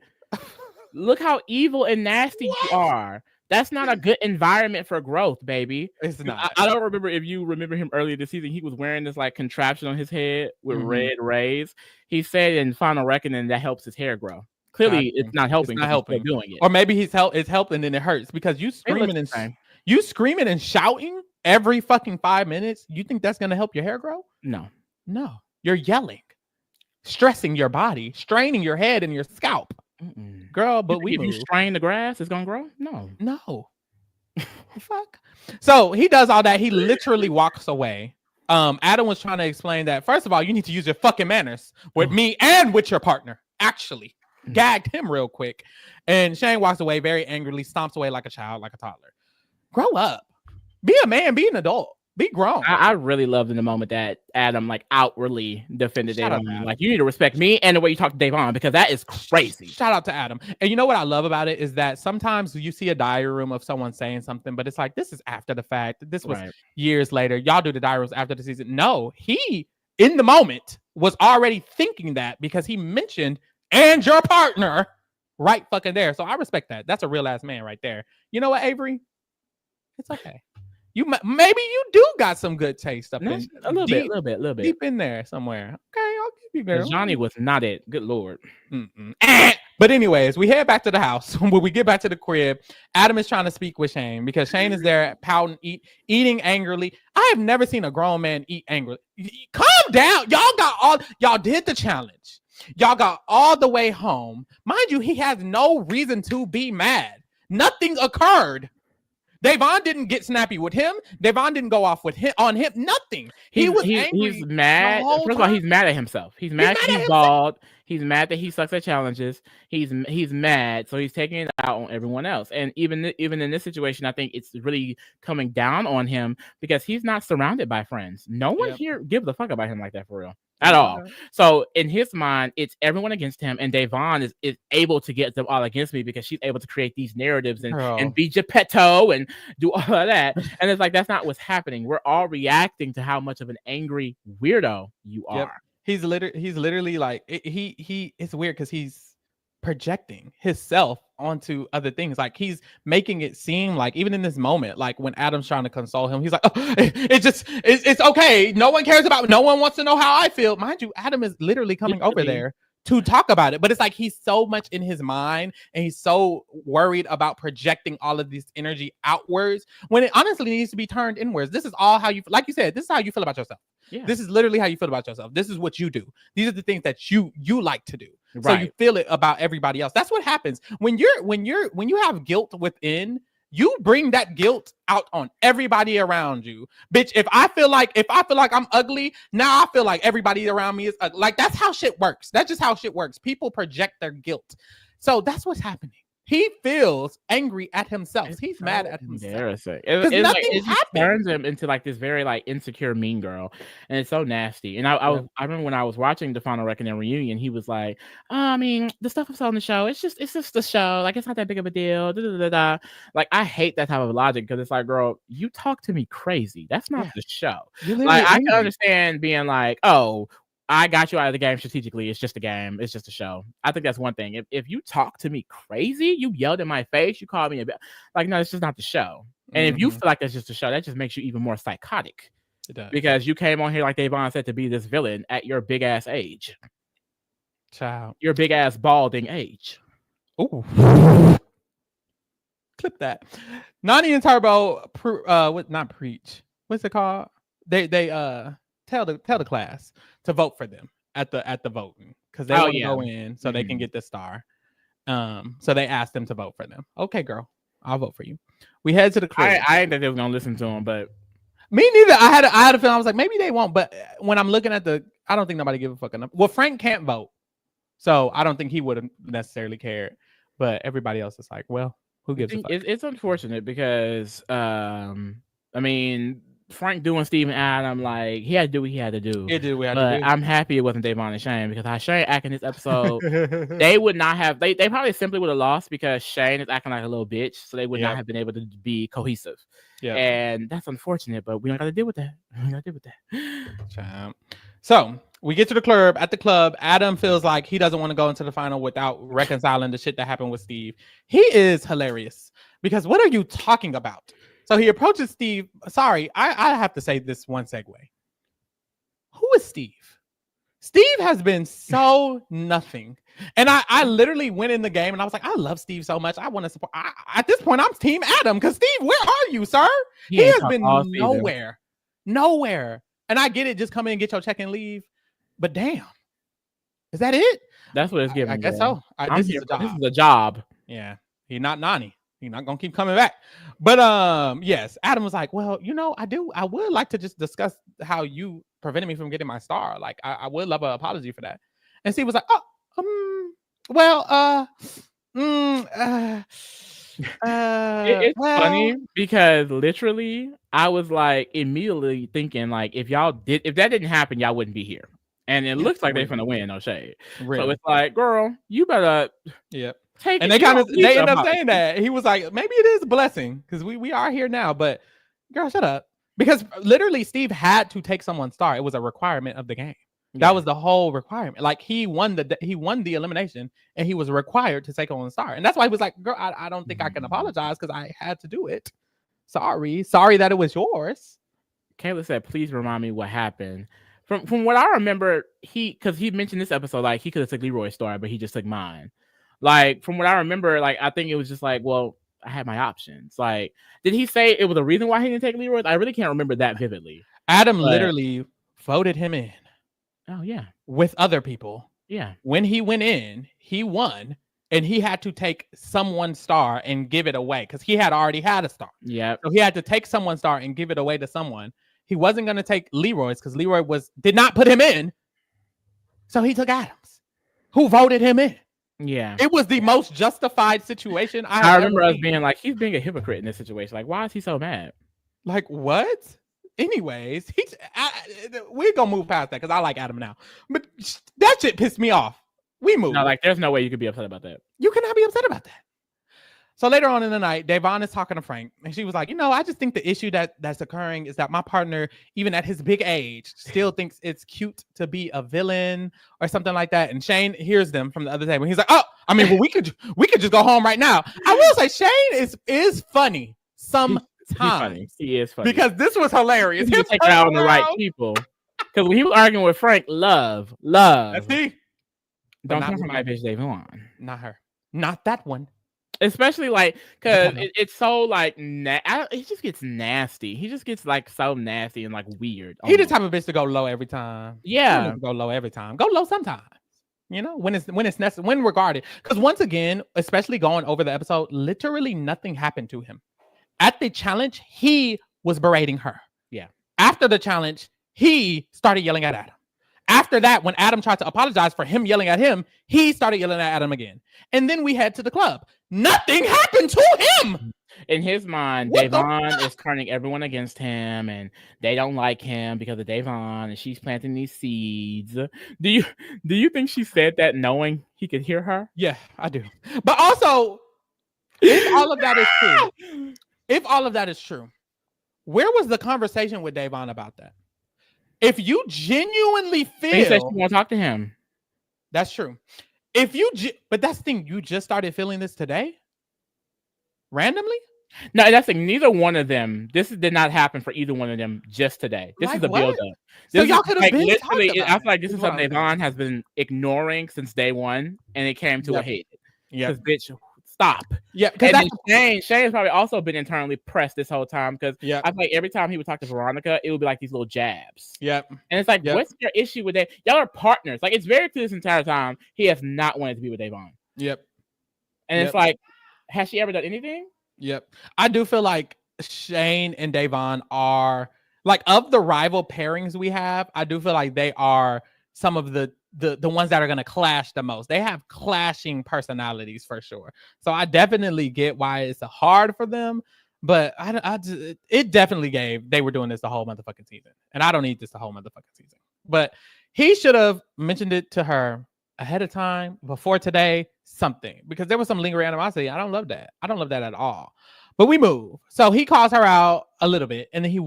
Look how evil and nasty you are. That's not a good environment for growth, baby. It's not. I don't remember if you remember him earlier this season. He was wearing this like contraption on his head with red rays. He said in Final Reckoning that helps his hair grow. Clearly, it's not helping. It's not helping. Doing it, or maybe it's helping and it hurts because you screaming and shouting every fucking 5 minutes. You think that's gonna help your hair grow? No. You're yelling, stressing your body, straining your head and your scalp. Girl, but if you strain the grass, it's gonna grow? No. Fuck. So he does all that. He literally walks away. Adam was trying to explain that, first of all, you need to use your fucking manners with me and with your partner. Actually, gagged him real quick. And Shane walks away very angrily, stomps away like a child, like a toddler. Grow up. Be a man. Be an adult. Be grown. I really loved in the moment that Adam like outwardly defended Davon. Like, you need to respect me and the way you talk to Davon because that is crazy. Shout out to Adam. And you know what I love about it is that sometimes you see a diary room of someone saying something, but it's like, this is after the fact. This was years later. Y'all do the diary rooms after the season. No, he in the moment was already thinking that because he mentioned and your partner right fucking there. So I respect that. That's a real ass man right there. You know what, Avery? It's okay. Maybe you do got some good taste up in a little bit deep in there somewhere. Okay, I'll give you, girl. Johnny was not it. Good Lord. But anyways, we head back to the house. When we get back to the crib, Adam is trying to speak with Shane because Shane is there pouting, eating angrily. I have never seen a grown man eat angrily. Calm down. Y'all did the challenge. Y'all got all the way home. Mind you, he has no reason to be mad. Nothing occurred. Davon didn't get snappy with him. Davon didn't go off with him on him. Nothing. He was angry. He's mad. First of all, he's mad at himself. He's mad he's bald. He's mad that he sucks at challenges. He's mad, so he's taking it out on everyone else. And even in this situation, I think it's really coming down on him because he's not surrounded by friends. No one here gives a fuck about him like that for real. At all. So in his mind, it's everyone against him, and Davon is able to get them all against me because she's able to create these narratives and be Geppetto and do all of that. And it's like that's not what's happening. We're all reacting to how much of an angry weirdo you are. He's literally like he it's weird because he's projecting himself onto other things. Like he's making it seem like even in this moment, like when Adam's trying to console him, he's like, oh, it's okay. No one cares about, no one wants to know how I feel. Mind you, Adam is literally coming over there to talk about it, but it's like he's so much in his mind and he's so worried about projecting all of this energy outwards when it honestly needs to be turned inwards. This is all how you, like you said, this is how you feel about yourself. Yeah. This is literally how you feel about yourself. This is what you do. These are the things that you like to do. Right. So you feel it about everybody else. That's what happens when you have guilt within. You bring that guilt out on everybody around you, bitch. If I feel like I'm ugly, now I feel like everybody around me is ugly. Like that's how shit works. That's just how shit works. People project their guilt. So that's what's happening. He feels angry at himself. He's mad at himself. Embarrassing. It turns him into like this very like insecure mean girl, and it's so nasty. And I remember when I was watching the Final Reckoning reunion, he was like, "Oh, I mean, the stuff I saw on the show, it's just the show. Like it's not that big of a deal." Da, da, da, da. Like I hate that type of logic because it's like, girl, you talk to me crazy. That's not the show. Like I can understand being like, oh, I got you out of the game strategically. It's just a game. It's just a show. I think that's one thing. If you talk to me crazy, you yelled in my face, you called me a bit like, no, it's just not the show. And if you feel like that's just a show, that just makes you even more psychotic. It does. Because you came on here, like Davon said, to be this villain at your big ass age. Child. Your big ass balding age. Ooh. Clip that. Nani and Turbo not preach. What's it called? They tell the class to vote for them at the voting because they want to go in so they can get the star. So they asked them to vote for them. Okay, girl, I'll vote for you. We head to the crib. I didn't think they were gonna listen to him, but me neither. I had a feeling. I was like, maybe they won't. But when I'm looking at I don't think nobody give a fuck enough. Well, Frank can't vote, so I don't think he would have necessarily cared. But everybody else is like, well, who gives a fuck? It's unfortunate because I mean, Frank doing Steve and Adam, like he had to do what he had to do. He did what he had to do. I'm happy it wasn't Davon and Shane because how Shane acting this episode, they would not have. They probably simply would have lost because Shane is acting like a little bitch, so they would not have been able to be cohesive. Yeah, and that's unfortunate, but we don't got to deal with that. We got to deal with that. So we get to the club. At the club, Adam feels like he doesn't want to go into the final without reconciling the shit that happened with Steve. He is hilarious because what are you talking about? So he approaches Steve. Sorry, I have to say this one segue. Who is Steve? Steve has been so nothing. And I literally went in the game and I was like, I love Steve so much. I want to support. At this point, I'm Team Adam because Steve, where are you, sir? He has been nowhere. Nowhere. And I get it. Just come in and get your check and leave. But damn. Is that it? That's what it's giving. I guess so. This is a job. Yeah. He's not Nani. He's not gonna keep coming back. But yes, Adam was like, well, I would like to just discuss how you prevented me from getting my star. Like, I would love an apology for that. And Steve was like, it's funny because literally I was like immediately thinking like if that didn't happen, y'all wouldn't be here. And it looks like they're gonna win, no shade. Really? So it's like, girl, you better take and it. They end up saying that. He was like, maybe it is a blessing because we are here now, but girl, shut up. Because literally Steve had to take someone's star. It was a requirement of the game. That was the whole requirement. Like he won the elimination and he was required to take on the star. And that's why he was like, girl, I don't think I can apologize because I had to do it. Sorry that it was yours. Kayla said, please remind me what happened. From what I remember, because he mentioned this episode, like he could have took Leroy's star, but he just took mine. Like from what I remember, like I think it was just like, well, I had my options. Like, did he say it was a reason why he didn't take Leroy? I really can't remember that vividly. Adam literally voted him in. Oh yeah, with other people. Yeah. When he went in, he won, and he had to take someone's star and give it away because he had already had a star. Yeah. So he had to take someone's star and give it away to someone. He wasn't going to take Leroy's because Leroy did not put him in. So he took Adams, who voted him in. Yeah. It was the most justified situation I remember us being like, he's being a hypocrite in this situation. Like, why is he so mad? Like, what? Anyways, we're gonna move past that because I like Adam now. But that shit pissed me off. We moved. No, like, there's no way you could be upset about that. You cannot be upset about that. So later on in the night, Devon is talking to Frank, and she was like, I just think the issue that's occurring is that my partner, even at his big age, still thinks it's cute to be a villain or something like that. And Shane hears them from the other table. He's like, oh, I mean, well, we could just go home right now. I will say Shane is funny sometimes. He is funny. Because this was hilarious. He take it out on the right people. Because when he was arguing with Frank, love. That's he. Don't come from my bitch Devon. Not her. Not that one. Especially like, because it's so like, he just gets nasty. He just gets like so nasty and like weird. He the type of bitch to go low every time. Yeah. Go low every time. Go low sometimes. When it's necessary, when regarded. Because once again, especially going over the episode, literally nothing happened to him. At the challenge, he was berating her. Yeah. After the challenge, he started yelling at Adam. After that, when Adam tried to apologize for him yelling at him, he started yelling at Adam again. And then we head to the club. Nothing happened to him. In his mind, Devon is turning everyone against him, and they don't like him because of Devon, and she's planting these seeds. Do you think she said that knowing he could hear her? Yeah, I do. But also, if all of that is true, where was the conversation with Devon about that? If you genuinely feel, he said she won't talk to him. That's true. But that's the thing. You just started feeling this today, randomly. No, that's the thing. Neither one of them. This did not happen for either one of them just today. This is the build up. So y'all could have been literally. I feel like this is something Devon has been ignoring since day one, and it came to a head. Yeah, bitch. Stop. Yeah, because Shane has probably also been internally pressed this whole time because I feel like every time he would talk to Veronica, it would be like these little jabs. Yep. And it's like, what's your issue with that? Y'all are partners. Like, it's very clear this entire time he has not wanted to be with Devon. Yep. And it's like, has she ever done anything? Yep. I do feel like Shane and Devon are like, of the rival pairings we have, I do feel like they are some of the ones that are going to clash the most. They have clashing personalities for sure. So I definitely get why it's hard for them, but it definitely they were doing this the whole motherfucking season. And I don't need this the whole motherfucking season. But he should have mentioned it to her ahead of time, before today, something, because there was some lingering animosity. I don't love that. I don't love that at all. But we move. So he calls her out a little bit, and then he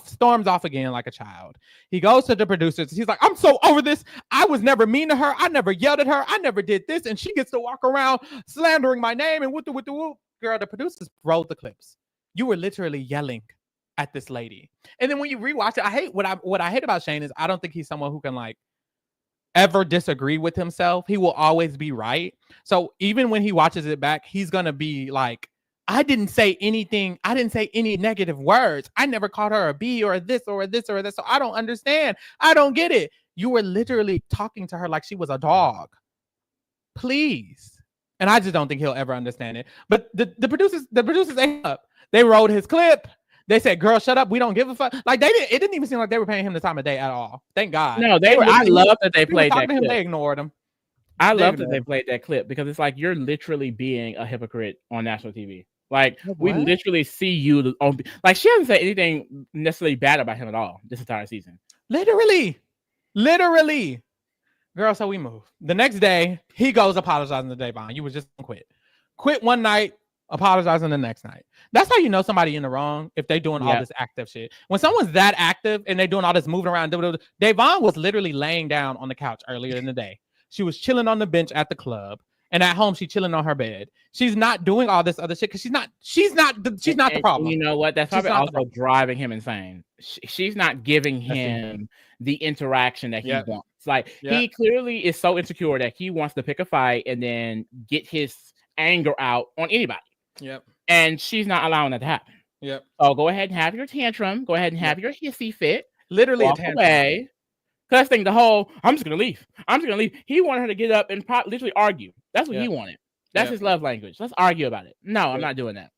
storms off again like a child. He goes to the producers. He's like, I'm so over this. I was never mean to her. I never yelled at her. I never did this. And she gets to walk around slandering my name and whoop the whoop. Girl, the producers rolled the clips. You were literally yelling at this lady. And then when you rewatch it, what I hate about Shane is I don't think he's someone who can like ever disagree with himself. He will always be right. So even when he watches it back, he's going to be like, I didn't say anything. I didn't say any negative words. I never called her a B or a this or a this or a this. So I don't understand. I don't get it. You were literally talking to her like she was a dog. Please. And I just don't think he'll ever understand it. But the producers ate up. They rolled his clip. They said, girl, shut up. We don't give a fuck. Like it didn't even seem like they were paying him the time of day at all. Thank God. No, I love that they played that clip. They ignored him. I love that they played that clip because it's like you're literally being a hypocrite on national TV. Like, we literally see you on, like, she hasn't said anything necessarily bad about him at all this entire season. Literally. Girl, so we move. The next day, he goes apologizing to Devon. You was just quit one night, apologizing the next night. That's how you know somebody in the wrong, if they doing all this active shit. When someone's that active and they doing all this moving around, Devon was literally laying down on the couch earlier in the day. She was chilling on the bench at the club. And at home, she's chilling on her bed. She's not doing all this other shit because she's not the problem. You know what? That's probably also driving him insane. She's not giving him the interaction that he wants. Like he clearly is so insecure that he wants to pick a fight and then get his anger out on anybody. Yep. And she's not allowing that to happen. Yep. So go ahead and have your tantrum. Go ahead and have your hissy fit. Literally walk a tantrum. away. Cause the whole, I'm just gonna leave. I'm just gonna leave. He wanted her to get up and literally argue. That's what he wanted. That's his love language. Let's argue about it. No, I'm not doing that.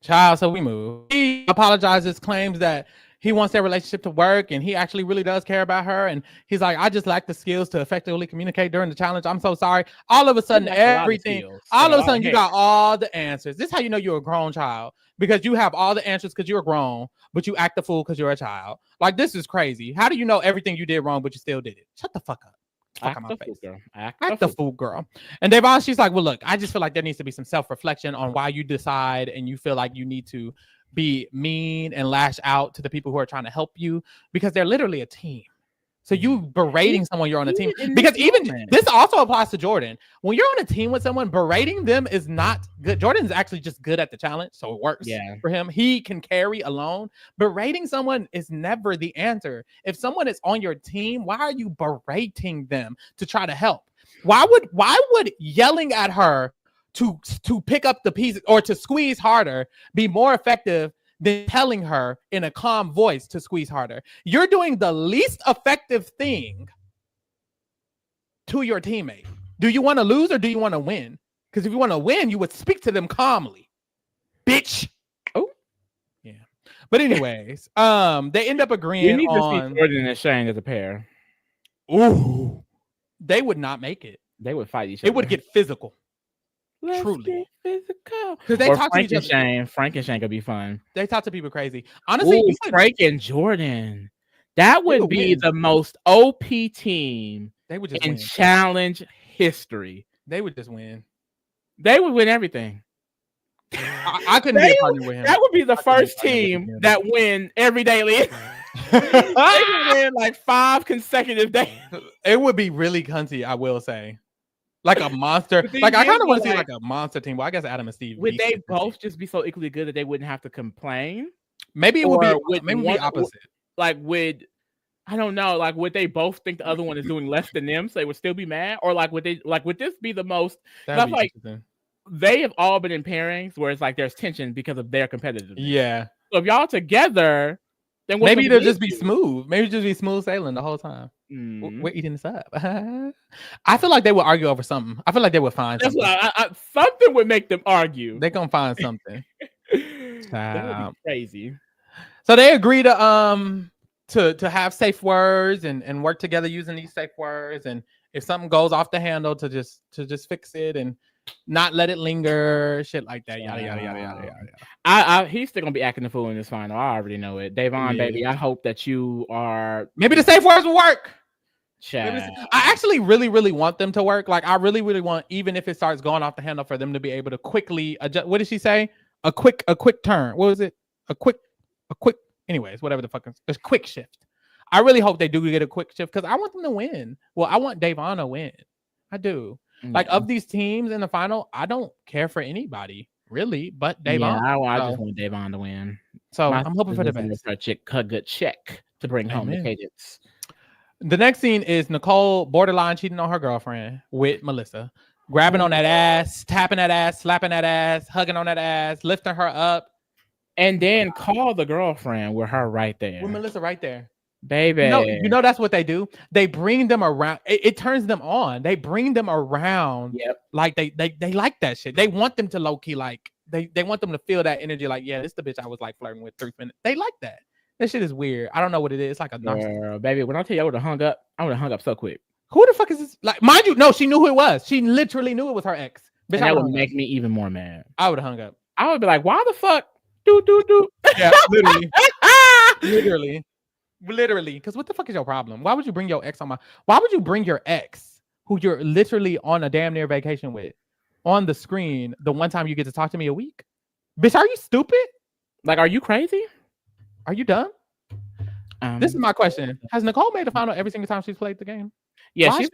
Child, so we move. He apologizes, claims that he wants their relationship to work, and he actually really does care about her. And he's like, I just lack the skills to effectively communicate during the challenge. I'm so sorry. All of a sudden, everything, all of a sudden, you got all the answers. This is how you know you're a grown child, because you have all the answers because you're grown, but you act the fool because you're a child. Like, this is crazy. How do you know everything you did wrong, but you still did it? Shut the fuck up. Act the fool, girl. And Devon, she's like, well, look, I just feel like there needs to be some self-reflection on why you decide and you feel like you need to be mean and lash out to the people who are trying to help you, because they're literally a team. So you berating someone you're on a team, because even this also applies to Jordan. When you're on a team with someone, berating them is not good. Jordan's actually just good at the challenge, so it works for him. He can carry alone. Berating someone is never the answer. If someone is on your team, why are you berating them to try to help? Why would yelling at her to pick up the pieces or to squeeze harder be more effective than telling her in a calm voice to squeeze harder? You're doing the least effective thing to your teammate. Do you want to lose or do you want to win? Because if you want to win, you would speak to them calmly. Bitch. Oh. Yeah. But anyways, they end up agreeing you need on to see Jordan and Shane as a pair. Ooh. They would not make it. They would fight each other. It would get physical. Let's truly get physical. Because they talk Frank to each other. Frank and Shane could be fun. They talk to people crazy. Honestly, Frank and Jordan. That would be the most OP team they would just in win. challenge history. They would just win. They would win everything. I couldn't be a partner with him. That would be the first team that win every daily. They would win like 5 consecutive days. It would be really cunty, I will say. Like a monster. Like, I kind of want to see like a monster team. Well, I guess Adam and Steve. Would they both just be so equally good that they wouldn't have to complain? Maybe it would be opposite. Like, I don't know. Like, would they both think the other one is doing less than them, so they would still be mad? Or like, would this be the most? Like, they have all been in pairings where it's like there's tension because of their competitiveness. Yeah. So if y'all together, then maybe they'll just be smooth. Maybe just be smooth sailing the whole time. We're eating this up. I feel like they would argue over something. I feel like they would find something. Something would make them argue. They're gonna find something. That would be crazy. So they agree to have safe words and work together using these safe words. And if something goes off the handle, to just fix it and not let it linger, shit like that. Yada yada yada yada yada. He's still gonna be acting the fool in this final. I already know it. Davon, baby, I hope that you are. Maybe the safe words will work. I actually really, really want them to work. Like, I really, really want, even if it starts going off the handle, for them to be able to quickly adjust. What did she say? A quick turn. What was it? A quick. Anyways, whatever the fuck. A quick shift. I really hope they do get a quick shift, because I want them to win. Well, I want Davon to win. I do. Like, of these teams in the final, I don't care for anybody really, but Davon. Yeah, I just want Davon to win. So I'm hoping for the best. A good check to bring home the cadence. The next scene is Nicole borderline cheating on her girlfriend with Melissa, grabbing on that ass, tapping that ass, slapping that ass, hugging on that ass, lifting her up, and then call the girlfriend with her right there, with Melissa right there. Baby, you know that's what they do. They bring them around. It turns them on. They bring them around. Yep. Like they like that shit. They want them to low key, like they want them to feel that energy. Like, yeah, this is the bitch I was like flirting with 3 minutes. They like that. That shit is weird. I don't know what it is. It's like a narcissist. Baby, when I tell you I would have hung up, so quick. Who the fuck is this? Like, mind you, no, she knew who it was. She literally knew it was her ex. Bitch, that would make me even more mad. I would have hung up. I would be like, why the fuck? Do. Yeah, literally. Because what the fuck is your problem? Why would you bring your ex why would you bring your ex, who you're literally on a damn near vacation with, on the screen the one time you get to talk to me a week? Bitch, are you stupid? Like, are you crazy? Are you dumb? This is my question. Has Nicole made the final every single time she's played the game? Yeah, she's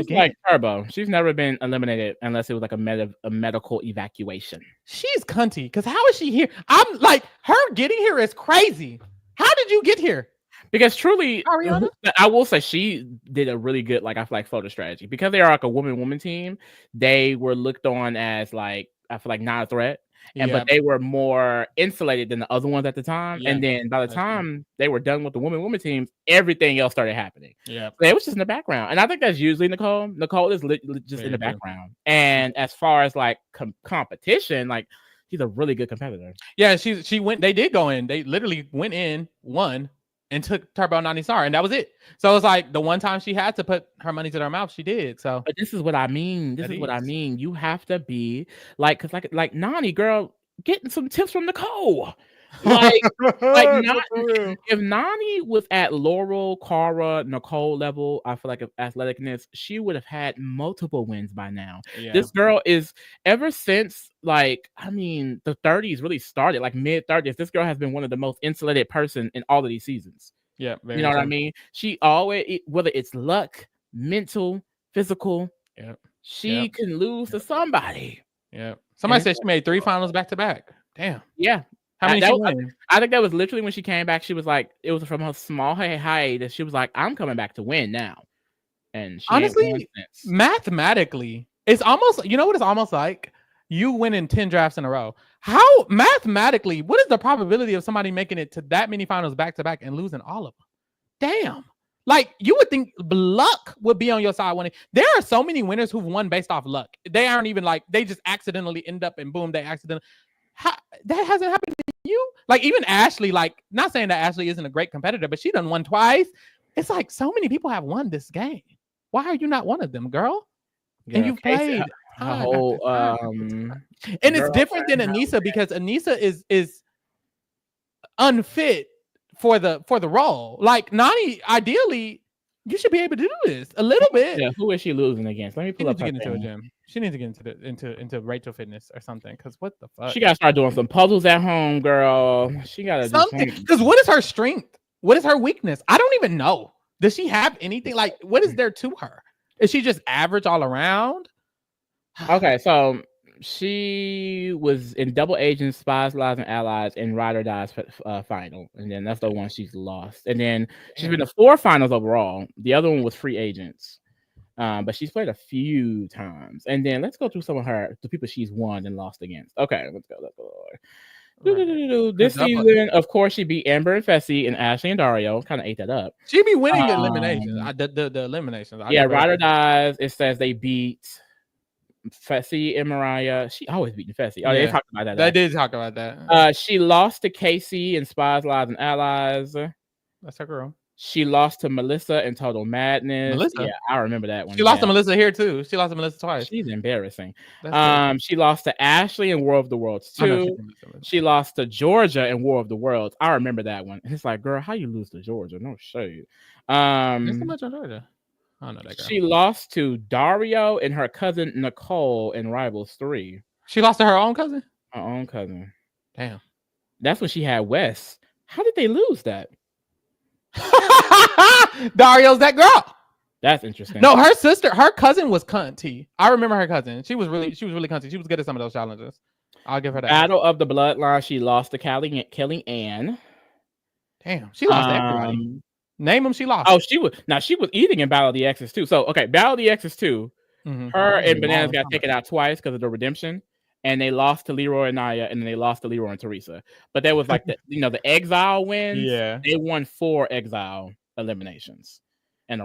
like Turbo. She's never been eliminated unless it was like a medical evacuation. She's cunty, because how is she here? I'm like, her getting here is crazy. How did you get here? Because truly, Ariana? I will say she did a really good, like, I feel like photo strategy because they are like a woman team. They were looked on as like, I feel like not a threat, but they were more insulated than the other ones at the time. Yeah, and then by the that's true. time they were done with the woman teams, everything else started happening. Yeah, So it was just in the background, and I think that's usually Nicole. Nicole is just in the background, and as far as like competition, like she's a really good competitor. Yeah, she went. They did go in. They literally went in, won, and took Turbo 90 Star, and that was it. So it's like the one time she had to put her money to her mouth, she did. So, but this is what I mean. What I mean. You have to be like, cause like Nani, girl, getting some tips from Nicole. Like not if Nani was at Laurel, Cara, Nicole level, I feel like of athleticness, she would have had multiple wins by now. Yeah. This girl is ever since like, I mean, the 30s really started, like mid 30s. This girl has been one of the most insulated person in all of these seasons. Yeah, you know what I mean? She always, whether it's luck, mental, physical, she can lose to somebody. Yeah. Somebody said she made 3 finals back to back. Damn. Yeah. How many she win? I think that was literally when she came back. She was like, it was from her small hiatus. She was like, I'm coming back to win now. And she honestly, mathematically, it's almost, you know what it's almost like? You winning 10 drafts in a row. How mathematically, what is the probability of somebody making it to that many finals back to back and losing all of them? Damn. Like, you would think luck would be on your side winning. There are so many winners who've won based off luck. They aren't even like, they just accidentally end up and boom, they accidentally. That hasn't happened to you? Like, even Ashley, like, not saying that Ashley isn't a great competitor, but she done won twice. It's like so many people have won this game. Why are you not one of them, girl? And you played her whole and it's different than Anissa because Anissa is unfit for the role. Like Nani, ideally, you should be able to do this a little bit. Yeah, who is she losing against? Let me pull up. She needs to get into a gym. She needs to get into Rachel Fitness or something. Because what the fuck? She gotta start doing some puzzles at home, girl. She gotta do something. Because what is her strength? What is her weakness? I don't even know. Does she have anything? Like, what is there to her? Is she just average all around? Okay, so she was in Double Agents, Spies, Lies, and Allies, and Ride or Die's final, and then that's the one she's lost. And then she's been to 4 finals overall. The other one was Free Agents, but she's played a few times. And then let's go through some of the people she's won and lost against. Okay, let's go. Right. This season, of course, she beat Amber and Fessy and Ashley and Dario. Kind of ate that up. She be winning the eliminations. The eliminations. Ride or Dies. It says they beat Fessy and Mariah. She always beating Fessy. Oh, they talked about that. They did talk about that. She lost to Casey in Spies, Lies, and Allies. That's her girl. She lost to Melissa in Total Madness. Melissa? Yeah, I remember that one. She lost to Melissa here too. She lost to Melissa twice. She's embarrassing. She lost to Ashley in War of the Worlds too. She lost to Georgia in War of the Worlds. I remember that one. And it's like, girl, how you lose to Georgia? No shade. There's so much on Georgia. I know that girl. She lost to Dario and her cousin Nicole in Rivals 3. She lost to her own cousin? Her own cousin. Damn. That's when she had Wes. How did they lose that? Dario's that girl. That's interesting. No, her cousin was cunty. I remember her cousin. She was really cunty. She was good at some of those challenges. I'll give her that. Battle of the Bloodline. She lost to Kelly Ann. Damn, she lost to everybody. Name them. She lost. Oh, she was eating in Battle of the Exes too. So okay, Battle of the Exes 2. Her and Bananas got taken out twice because of the redemption, and they lost to Leroy and Naya, and then they lost to Leroy and Teresa. But there was like the exile wins. Yeah, they won 4 exile eliminations.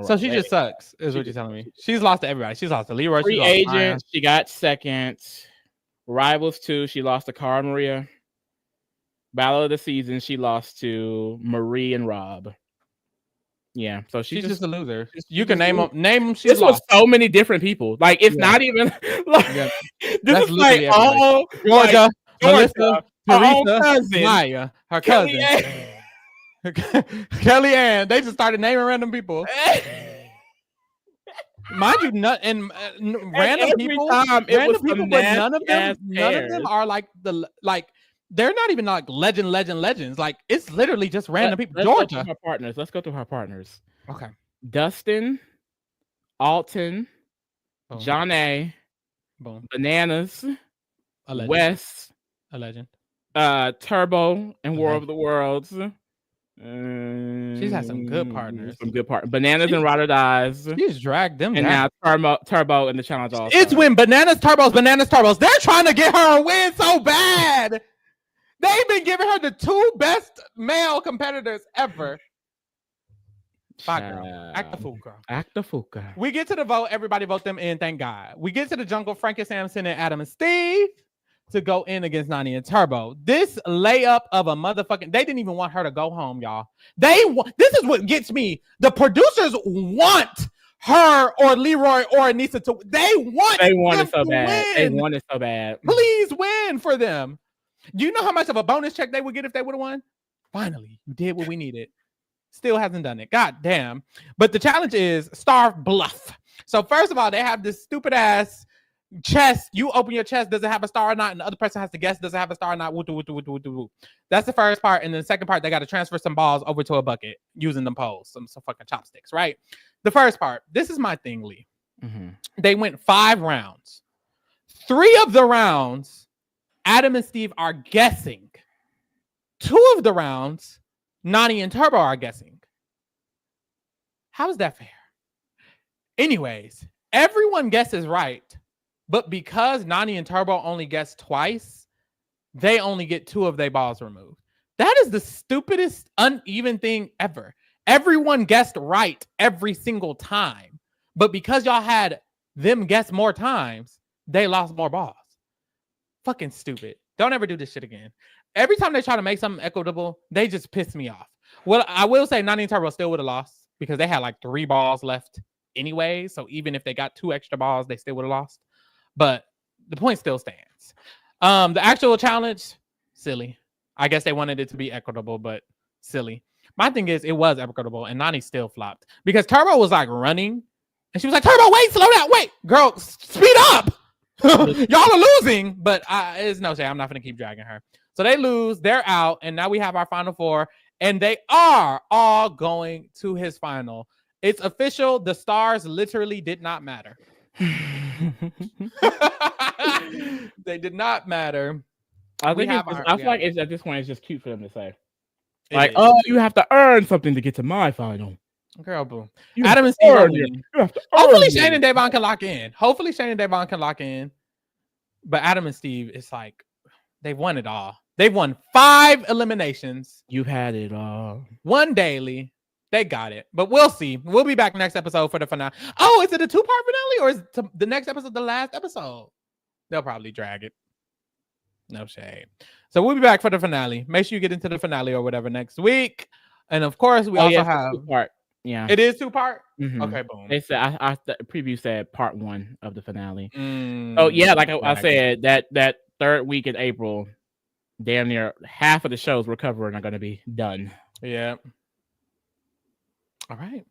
So she just sucks, is what you're telling me. She's lost to everybody. She's lost to Leroy. Free Agent, she got second. Rivals 2, she lost to Cara Maria. Battle of the Season, she lost to Marie and Rob. Yeah, so she's just a loser. You can name them. Name them. This was so many different people. Like it's not even like this is like all Georgia, Melissa, Teresa, Maya, her cousin, Kelly Ann. They just started naming random people. Mind you, random people, but none of them are like they're not even like legends. Like it's literally just random people. Georgia. Let's go through her partners. Okay. Dustin, Alton, John A, Bananas, Wes, a legend. Turbo and War of the Worlds, She's had some good partners. Bananas and Ride or Dies. She's dragged them and down. Now Turbo in the challenge also. It's when Bananas Turbos. They're trying to get her a win so bad. They've been giving her the 2 best male competitors ever. Bye, girl. Act the fool, girl. We get to the vote. Everybody vote them in. Thank God. We get to the jungle. Frankie Sampson and Adam and Steve to go in against Nani and Turbo. This layup of a motherfucking... They didn't even want her to go home, y'all. This is what gets me. The producers want her or Leroy or Anissa to... They want it so bad. Win. They want it so bad. Please win for them. Do you know how much of a bonus check they would get if they would have won? Finally, you did what we needed. Still hasn't done it. God damn. But the challenge is star bluff. So first of all, they have this stupid ass chest. You open your chest, does it have a star or not? And the other person has to guess, does it have a star or not? That's the first part. And then the second part, they got to transfer some balls over to a bucket using them poles, some fucking chopsticks, right? The first part, this is my thing, Lee. Mm-hmm. They went 5 rounds. 3 of the rounds, Adam and Steve are guessing. 2 of the rounds, Nani and Turbo are guessing. How is that fair? Anyways, everyone guesses right, but because Nani and Turbo only guess twice, they only get 2 of their balls removed. That is the stupidest, uneven thing ever. Everyone guessed right every single time, but because y'all had them guess more times, they lost more balls. Fucking stupid. Don't ever do this shit again. Every time they try to make something equitable, they just piss me off. Well, I will say Nani and Turbo still would have lost because they had like 3 balls left anyway. So even if they got 2 extra balls, they still would have lost. But the point still stands. The actual challenge, silly. I guess they wanted it to be equitable, but silly. My thing is, it was equitable, and Nani still flopped because Turbo was like running, and she was like, "Turbo, wait, slow down, wait, girl, speed up." Y'all are losing, but it's no shame. I'm not going to keep dragging her. So they lose, they're out, and now we have our final 4, and they are all going to his final. It's official. The stars literally did not matter. They did not matter. I feel like it's, at this point, it's just cute for them to say. Like, oh, you have to earn something to get to my final. Girl, boom. Adam and Steve. Hopefully Shane and Davon can lock in. But Adam and Steve, it's like, they've won it all. They've won 5 eliminations. You've had it all. 1 daily. They got it. But we'll see. We'll be back next episode for the finale. Oh, is it a 2-part finale or is the next episode the last episode? They'll probably drag it. No shade. So we'll be back for the finale. Make sure you get into the finale or whatever next week. And of course, we also have 2-part. Yeah, it is 2-part. Mm-hmm. Okay, boom. They said the preview said part 1 of the finale. Oh yeah, like I said, that 3rd week in April, damn near half of the shows we're covering are going to be done. Yeah. All right.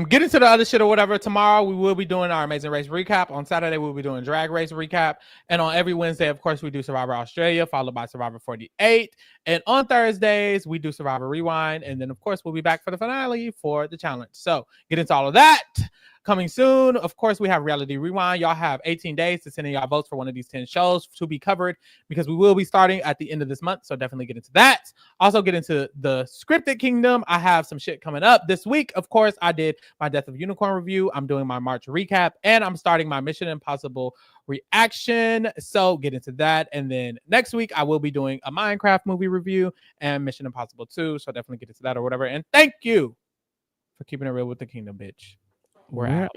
Get into the other shit or whatever. Tomorrow we will be doing our Amazing Race recap. On Saturday we'll be doing Drag Race recap, and on every Wednesday, of course, we do Survivor Australia, followed by Survivor 48. And on Thursdays we do Survivor Rewind, and then of course we'll be back for the finale for the challenge. So get into all of that. Coming soon, of course, we have Reality Rewind. Y'all have 18 days to send in y'all votes for one of these 10 shows to be covered because we will be starting at the end of this month. So definitely get into that. Also get into the Scripted Kingdom. I have some shit coming up this week. Of course, I did my Death of Unicorn review. I'm doing my March recap, and I'm starting my Mission Impossible reaction. So get into that. And then next week, I will be doing a Minecraft movie review and Mission Impossible 2. So definitely get into that or whatever. And thank you for keeping it real with the kingdom, bitch. We're out.